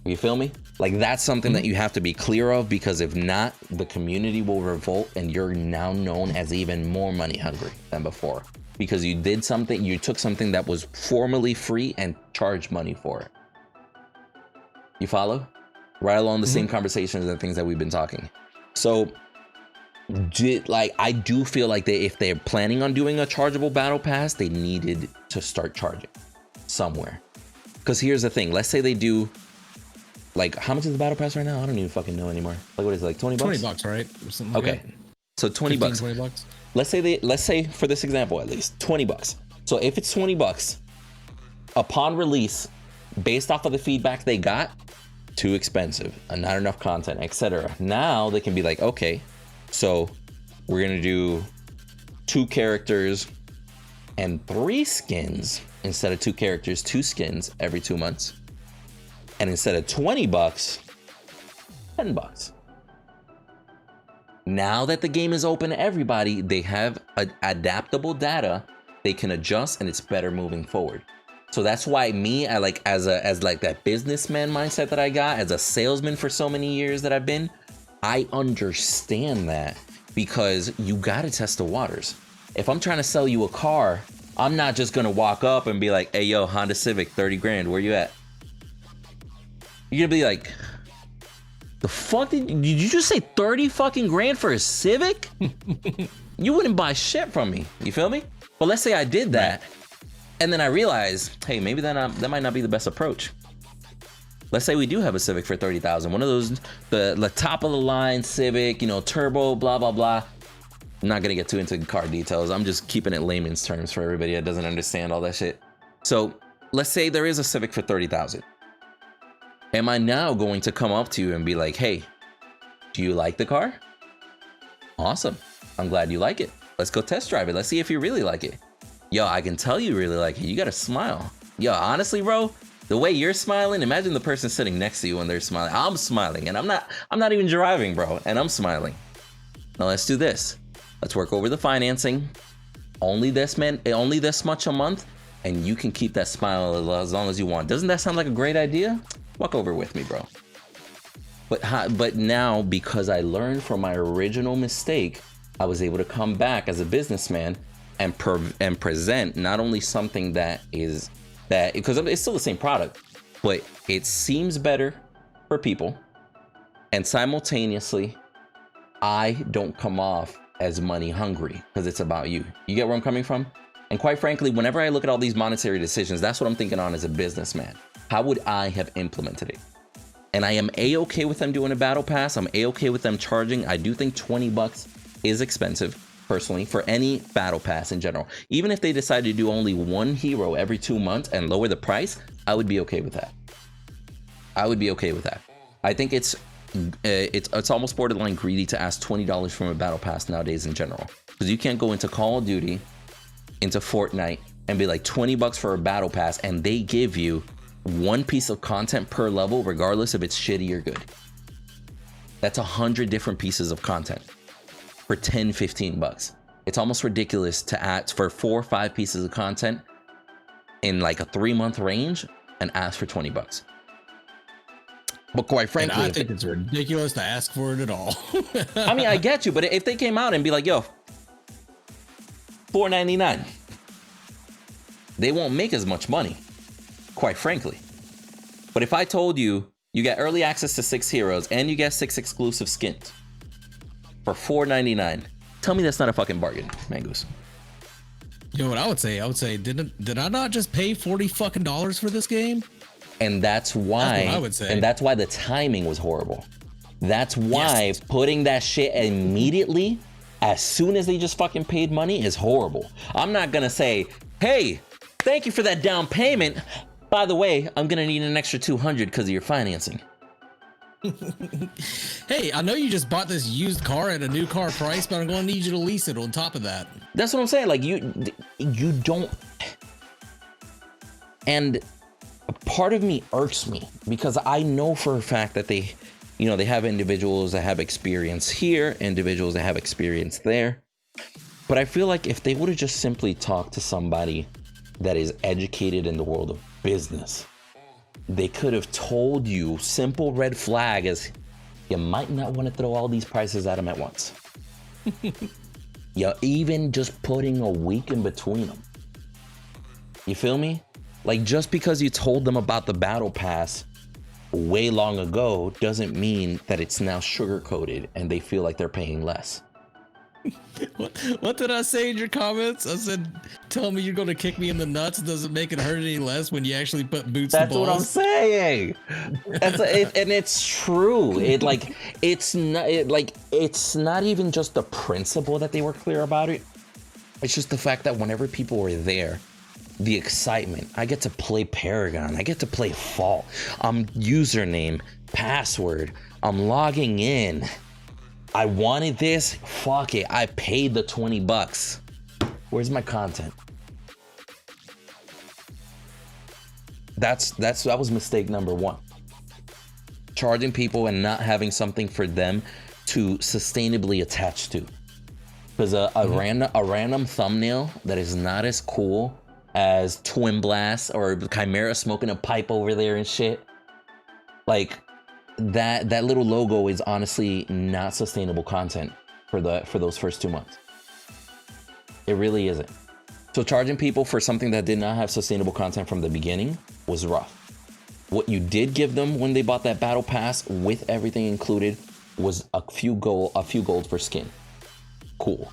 You feel me? Like that's something that you have to be clear of, because if not, the community will revolt and you're now known as even more money hungry than before, because you took something that was formerly free and charged money for it. You follow? Right along the same conversations and things that we've been talking. So I do feel like if they're planning on doing a chargeable battle pass, they needed to start charging somewhere. Because here's the thing, let's say they do, like, how much is the battle pass right now? I don't even fucking know anymore. Like, what is it, like 20 bucks?
20 bucks, right? Or something
okay.
Like that.
So 20 bucks.
20 bucks.
Let's say for this example, at least 20 bucks. So if it's 20 bucks upon release, based off of the feedback they got, too expensive and not enough content, etc. Now they can be like, okay, so we're gonna do 2 characters and 3 skins instead of 2 characters, 2 skins every 2 months. And instead of 20 bucks, 10 bucks. Now that the game is open to everybody, they have adaptable data, they can adjust, and it's better moving forward. So that's why I like as that businessman mindset that I got, as a salesman for so many years that I've been, I understand that, because you gotta test the waters. If I'm trying to sell you a car, I'm not just gonna walk up and be like, hey yo, Honda Civic, 30 grand, where you at? You're gonna be like, the fuck did you just say 30 fucking grand for a Civic? You wouldn't buy shit from me, you feel me? But let's say I did that, and then I realized, hey, maybe that might not be the best approach. Let's say we do have a Civic for 30,000, one of those, the top of the line Civic, you know, turbo, blah, blah, blah. I'm not gonna get too into car details. I'm just keeping it layman's terms for everybody that doesn't understand all that shit. So let's say there is a Civic for 30,000. Am I now going to come up to you and be like, hey, do you like the car? Awesome. I'm glad you like it. Let's go test drive it. Let's see if you really like it. Yo, I can tell you really like it. You gotta smile. Yo, honestly, bro, the way you're smiling, imagine the person sitting next to you when they're smiling. I'm smiling, and I'm not even driving, bro, and I'm smiling. Now let's do this. Let's work over the financing. only this much a month, and you can keep that smile as long as you want. Doesn't that sound like a great idea? Walk over with me, bro. But now, because I learned from my original mistake, I was able to come back as a businessman and present not only something because it's still the same product, but it seems better for people, and simultaneously, I don't come off as money hungry because it's about you. You get where I'm coming from? And quite frankly, whenever I look at all these monetary decisions, that's what I'm thinking on as a businessman. How would I have implemented it? And I am A-okay with them doing a battle pass. I'm A-okay with them charging. I do think $20 is expensive, personally, for any battle pass in general. Even if they decide to do only one hero every 2 months and lower the price, I would be okay with that. I would be okay with that. I think it's almost borderline greedy to ask $20 from a battle pass nowadays in general. Because you can't go into Call of Duty, into Fortnite, and be like $20 for a battle pass, and they give you one piece of content per level, regardless if it's shitty or good. That's 100 different pieces of content for $10-15. It's almost ridiculous to ask for 4 or 5 pieces of content in like a 3-month range and ask for $20. But quite frankly,
and I think it's ridiculous to ask for it at all.
I mean, I get you, but if they came out and be like, yo, $4.99, they won't make as much money, quite frankly. But if I told you, you get early access to 6 heroes and you get 6 exclusive skins for $4.99, tell me that's not a fucking bargain, Mangoose.
You know what I would say? I would say, did I not just pay $40 fucking for this game?
And that's why,
what I would say.
And that's why the timing was horrible. That's why putting that shit immediately, as soon as they just fucking paid money, is horrible. I'm not gonna say, hey, thank you for that down payment. By the way, I'm gonna need an extra $200 because of your financing.
Hey, I know you just bought this used car at a new car price, but I'm gonna need you to lease it on top of that.
That's what I'm saying. Like you don't. And part of me irks me because I know for a fact that they have individuals that have experience here, individuals that have experience there. But I feel like if they would have just simply talked to somebody that is educated in the world of business, they could have told you simple red flag as you might not want to throw all these prices at them at once. Even just putting a week in between them. You feel me? Like, just because you told them about the battle pass way long ago doesn't mean that it's now sugar coated and they feel like they're paying less.
What did I say in your comments? I said, tell me you're going to kick me in the nuts. Doesn't make it hurt any less when you actually put boots to balls.
That's what I'm saying. And it's true. It's not even just the principle that they were clear about it. It's just the fact that whenever people were there, the excitement. I get to play Paragon. I get to play Fall. Username, password. I'm logging in. I wanted this. Fuck it. I paid the $20. Where's my content? That was mistake number 1. Charging people and not having something for them to sustainably attach to. Because a random thumbnail that is not as cool as Twin Blast or Chimera smoking a pipe over there and shit. Like that little logo is honestly not sustainable content for those first 2 months. It really isn't. So charging people for something that did not have sustainable content from the beginning was rough. What you did give them when they bought that battle pass with everything included was a few golds for skin. Cool.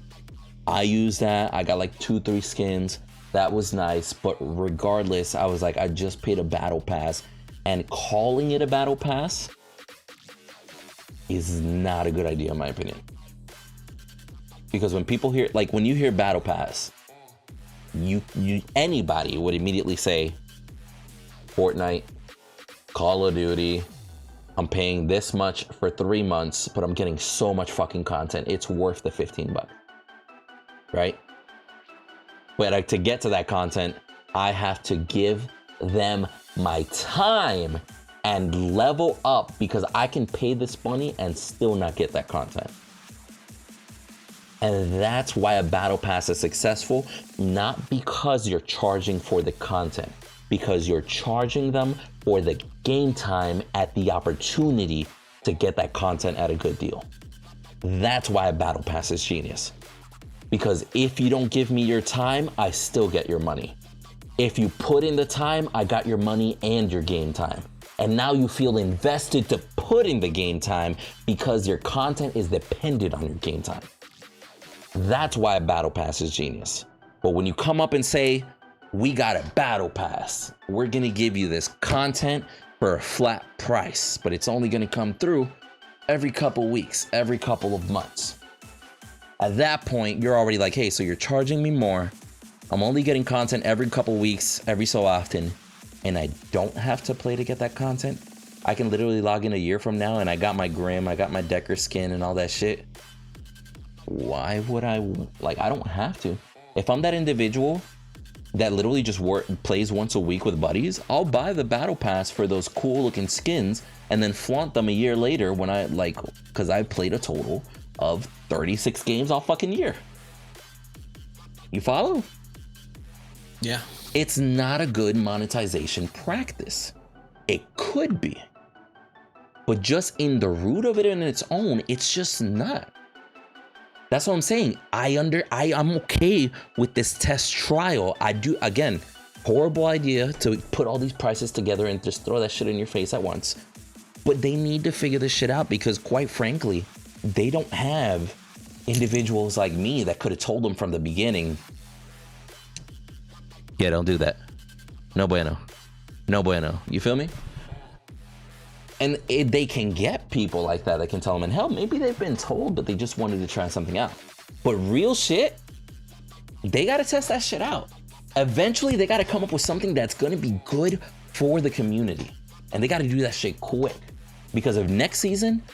I used that. I got like 2-3 skins. That was nice, but regardless, I was like, I just paid a battle pass, and calling it a battle pass is not a good idea in my opinion. Because when people hear, like when you hear battle pass, anybody would immediately say Fortnite, Call of Duty, I'm paying this much for 3 months, but I'm getting so much fucking content. It's worth the $15, right? But to get to that content, I have to give them my time and level up because I can pay this money and still not get that content. And that's why a battle pass is successful, not because you're charging for the content, because you're charging them for the game time at the opportunity to get that content at a good deal. That's why a battle pass is genius. Because if you don't give me your time, I still get your money. If you put in the time, I got your money and your game time. And now you feel invested to put in the game time because your content is dependent on your game time. That's why a battle pass is genius. But when you come up and say, we got a battle pass, we're gonna give you this content for a flat price, but it's only gonna come through every couple weeks, every couple of months. At that point, you're already like, hey, so you're charging me more. I'm only getting content every couple weeks, every so often, and I don't have to play to get that content. I can literally log in a year from now and I got my Grim, I got my Decker skin and all that shit. Why would I, I don't have to. If I'm that individual that literally just plays once a week with buddies, I'll buy the battle pass for those cool looking skins and then flaunt them a year later when because I played a total of 36 games all fucking year. You follow?
Yeah.
It's not a good monetization practice. It could be. But just in the root of it in its own, it's just not. That's what I'm saying. I'm okay with this test trial. I do, again, horrible idea to put all these prices together and just throw that shit in your face at once. But they need to figure this shit out because quite frankly, they don't have individuals like me that could have told them from the beginning, yeah, don't do that. No bueno. No bueno. You feel me? And they can get people like that can tell them, and hell, maybe they've been told, but they just wanted to try something out. But real shit, they got to test that shit out. Eventually, they got to come up with something that's going to be good for the community. And they got to do that shit quick. Because if next season,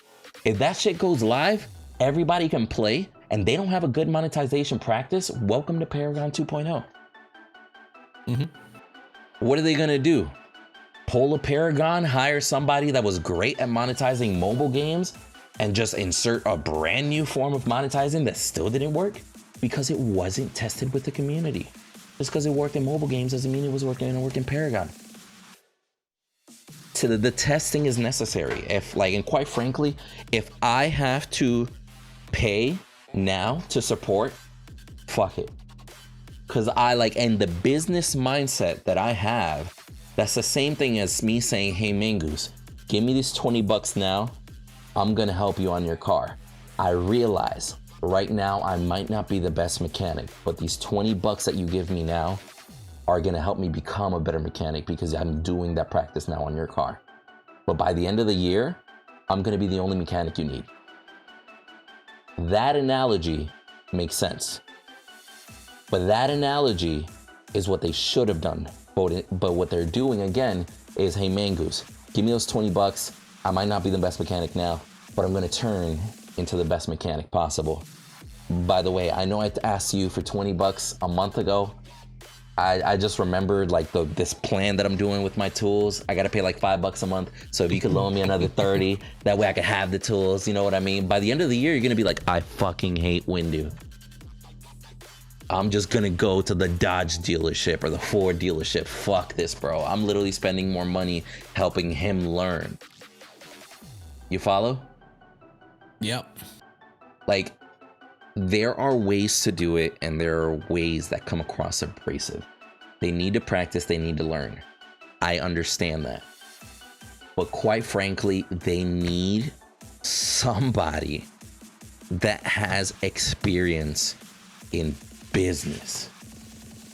if that shit goes live, everybody can play, and they don't have a good monetization practice, welcome to Paragon 2.0. What are they going to do? Pull a Paragon, hire somebody that was great at monetizing mobile games and just insert a brand new form of monetizing that still didn't work because it wasn't tested with the community. Just because it worked in mobile games doesn't mean it was working in Paragon. So the testing is necessary. And quite frankly, if I have to pay now to support, fuck it. Because and the business mindset that I have, that's the same thing as me saying, hey, Mangoose, give me this $20 now. I'm going to help you on your car. I realize right now I might not be the best mechanic, but these $20 that you give me now are going to help me become a better mechanic because I'm doing that practice now on your car. But by the end of the year, I'm going to be the only mechanic you need. That analogy makes sense. But that analogy is what they should have done. But what they're doing again is, hey, Mangoose, give me those $20. I might not be the best mechanic now, but I'm going to turn into the best mechanic possible. By the way, I know I asked you for $20 a month ago. I just remembered this plan that I'm doing with my tools. I got to pay $5 a month. So if you could loan me another 30, that way I could have the tools. You know what I mean? By the end of the year, you're going to be like, I fucking hate Windu. I'm just gonna go to the Dodge dealership or the Ford dealership. Fuck this, bro. I'm literally spending more money helping him learn. You follow?
Yep.
There are ways to do it, and there are ways that come across abrasive. They need to practice, they need to learn. I understand that. But quite frankly, they need somebody that has experience in business,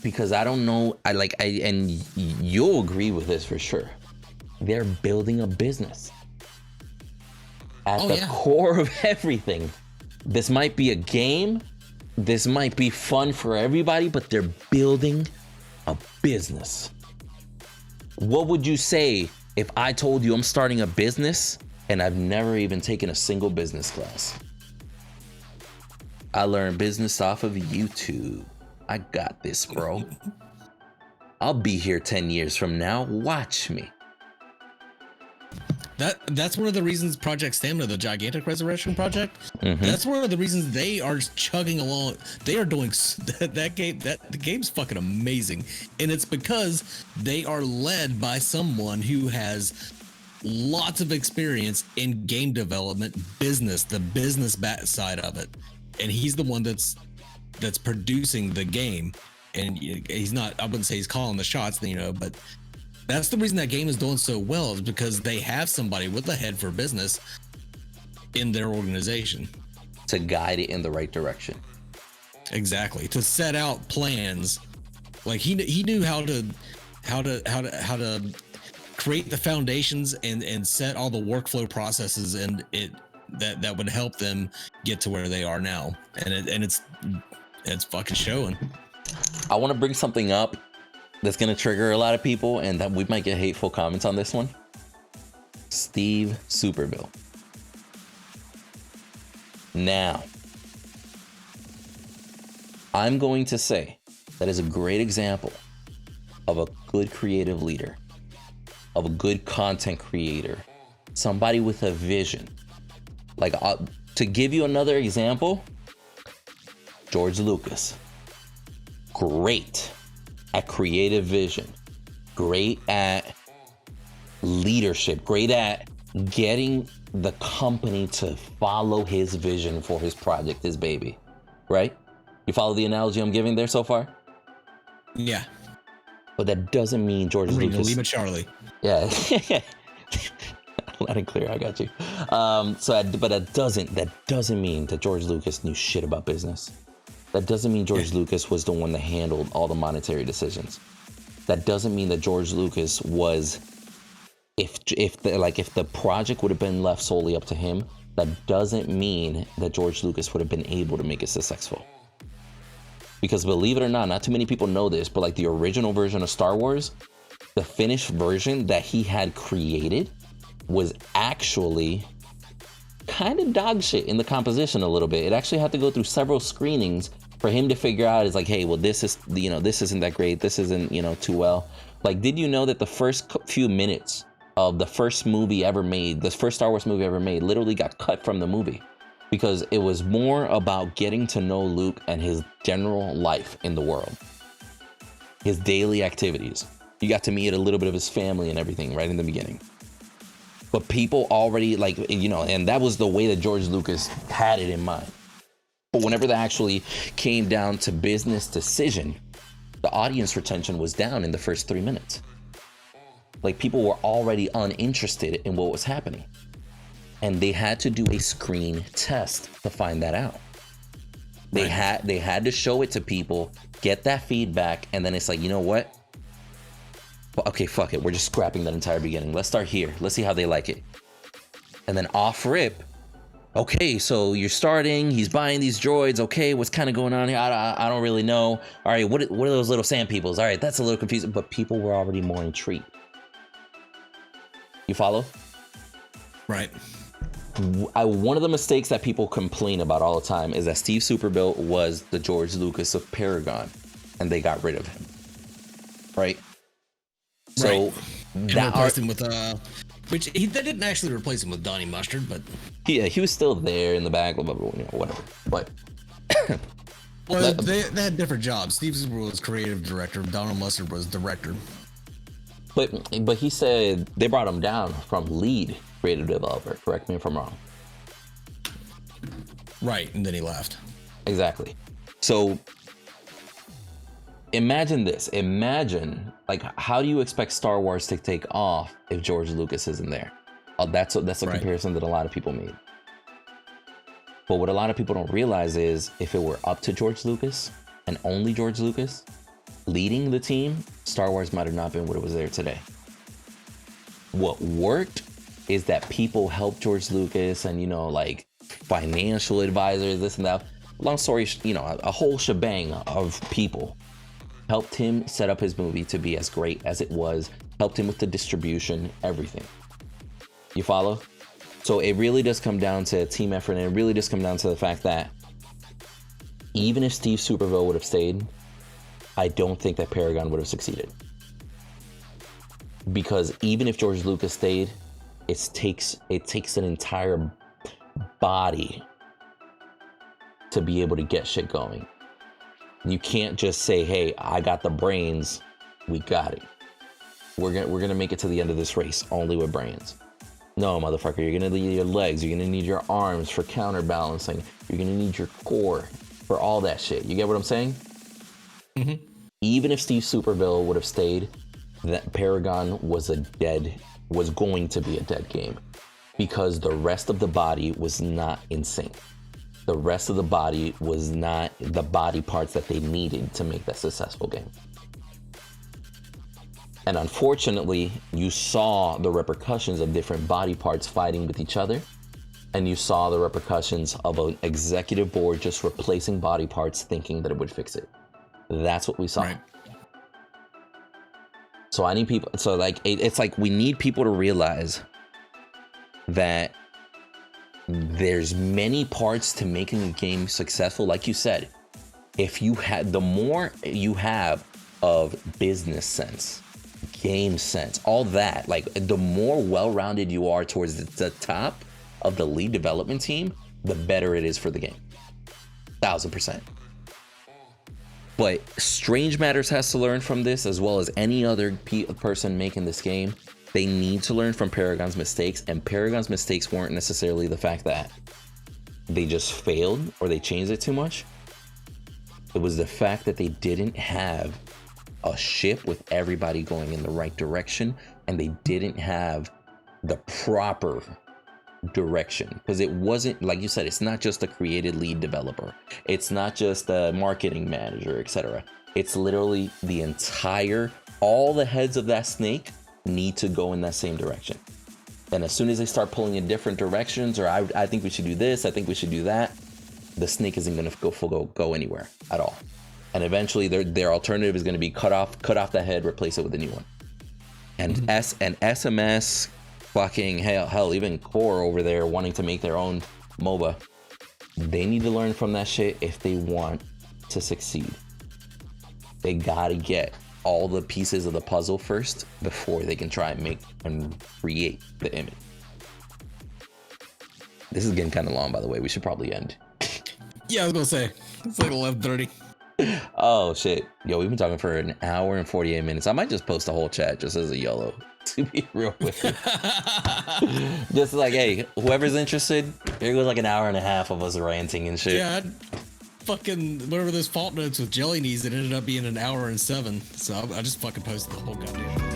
because I don't know, and you'll agree with this for sure. They're building a business at the core of everything. This might be a game, this might be fun for everybody, but they're building a business. What would you say if I told you I'm starting a business and I've never even taken a single business class? I learned business off of YouTube. I got this, bro. I'll be here 10 years from now. Watch me.
That's one of the reasons Project Stamina, the gigantic resurrection project, that's one of the reasons they are chugging along. They are doing that game. The game's fucking amazing, and it's because they are led by someone who has lots of experience in game development, the business side of it, and he's the one that's producing the game. And he's not. I wouldn't say he's calling the shots, but. That's the reason that game is doing so well, is because they have somebody with a head for business in their organization
to guide it in the right direction.
Exactly. To set out plans. Like he knew how to create the foundations and set all the workflow processes and that would help them get to where they are now. And it's fucking showing.
I want to bring something up that's going to trigger a lot of people, and that we might get hateful comments on this one. Steve Superbill. Now, I'm going to say that is a great example of a good creative leader, of a good content creator, somebody with a vision. Like, to give you another example, George Lucas. Great at creative vision, great at leadership, great at getting the company to follow his vision for his project, his baby, right? You follow the analogy I'm giving there so far?
Yeah.
But that doesn't mean George Lucas.
Lima Charlie.
Yeah. Loud and clear, I got you. But that doesn't mean that George Lucas knew shit about business. That doesn't mean George Lucas was the one that handled all the monetary decisions. That doesn't mean that George Lucas was, if the project would have been left solely up to him, that doesn't mean that George Lucas would have been able to make it successful. Because believe it or not too many people know this, but like the original version of Star Wars, the finished version that he had created was actually kind of dog shit in the composition a little bit. It actually had to go through several screenings for him to figure out, is like, hey, well, this isn't that great. This isn't, too well. Like, did you know that the first few minutes of the first movie ever made, the first Star Wars movie ever made, literally got cut from the movie because it was more about getting to know Luke and his general life in the world, his daily activities. You got to meet a little bit of his family and everything right in the beginning. But people already, and that was the way that George Lucas had it in mind. But whenever that actually came down to business decision, the audience retention was down in the first 3 minutes. Like, people were already uninterested in what was happening. And they had to do a screen test to find that out. They had to show it to people, get that feedback, and then it's like, you know what? Okay, fuck it. We're just scrapping that entire beginning. Let's start here. Let's see how they like it. And then off rip, okay, so you're starting, he's buying these droids. Okay, what's kind of going on here? I don't really know. All right, what are those little sand peoples? All right, that's a little confusing, but people were already more intrigued. You follow?
Right.
One of the mistakes that people complain about all the time is that Steve Superbill was the George Lucas of Paragon, and they got rid of him. Right? So
that replaced him with they didn't actually replace him with Donnie Mustard, but
yeah, he was still there in the back, whatever. But
well, they had different jobs. Steve Superbill was creative director, Donald Mustard was director.
But he said they brought him down from lead creative developer. Correct me if I'm wrong.
Right, and then he left.
Exactly. So imagine this. Imagine, like, how do you expect Star Wars to take off if George Lucas isn't there? That's a comparison that a lot of people made. But what a lot of people don't realize is if it were up to George Lucas and only George Lucas leading the team, Star Wars might have not been what it was there today. What worked is that people helped George Lucas and, like financial advisors, this and that. Long story, a whole shebang of people helped him set up his movie to be as great as it was, helped him with the distribution, everything. You follow? So it really does come down to team effort, and it really does come down to the fact that even if Steve Superbill would have stayed, I don't think that Paragon would have succeeded. Because even if George Lucas stayed, it takes an entire body to be able to get shit going. You can't just say, hey, I got the brains, we got it. We're gonna make it to the end of this race only with brains. No, motherfucker, you're gonna need your legs, you're gonna need your arms for counterbalancing, you're gonna need your core for all that shit. You get what I'm saying?
Mm-hmm.
Even if Steve Superville would have stayed, that Paragon was going to be a dead game, because the rest of the body was not in sync. The rest of the body was not the body parts that they needed to make that successful game. And unfortunately, you saw the repercussions of different body parts fighting with each other. And you saw the repercussions of an executive board just replacing body parts thinking that it would fix it. That's what we saw.
Right.
So I need people, so like, it's like we need people to realize that there's many parts to making a game successful. Like you said, if you had, the more you have of business sense, game sense, all that, like the more well-rounded you are towards the top of the lead development team, the better it is for the game. 1000%. But Strange Matters has to learn from this, as well as any other person making this game. They need to learn from Paragon's mistakes, and Paragon's mistakes weren't necessarily the fact that they just failed or they changed it too much. It was the fact that they didn't have a ship with everybody going in the right direction, and they didn't have the proper direction, because it wasn't, like you said, it's not just a created lead developer, it's not just a marketing manager, etc. It's literally the entire, all the heads of that snake need to go in that same direction. And as soon as they start pulling in different directions, or I think we should do this, I think we should do that, the snake isn't going to go anywhere at all. And eventually their alternative is going to be cut off that head, replace it with a new one. And SMS, fucking hell, even Core over there wanting to make their own MOBA, they need to learn from that shit if they want to succeed. They gotta get all the pieces of the puzzle first before they can try and make and create the image. This is getting kind of long, by the way. We should probably end.
Yeah, I was gonna say it's like 11:30.
Oh shit, yo, we've been talking for an hour and 48 minutes. I might just post the whole chat just as a YOLO, to be real with you. Just like, hey, whoever's interested, here goes like an hour and a half of us ranting and shit.
Yeah, fucking whatever those fault notes with Jelly Knees, it ended up being an hour and 7. So I just fucking posted the whole goddamn.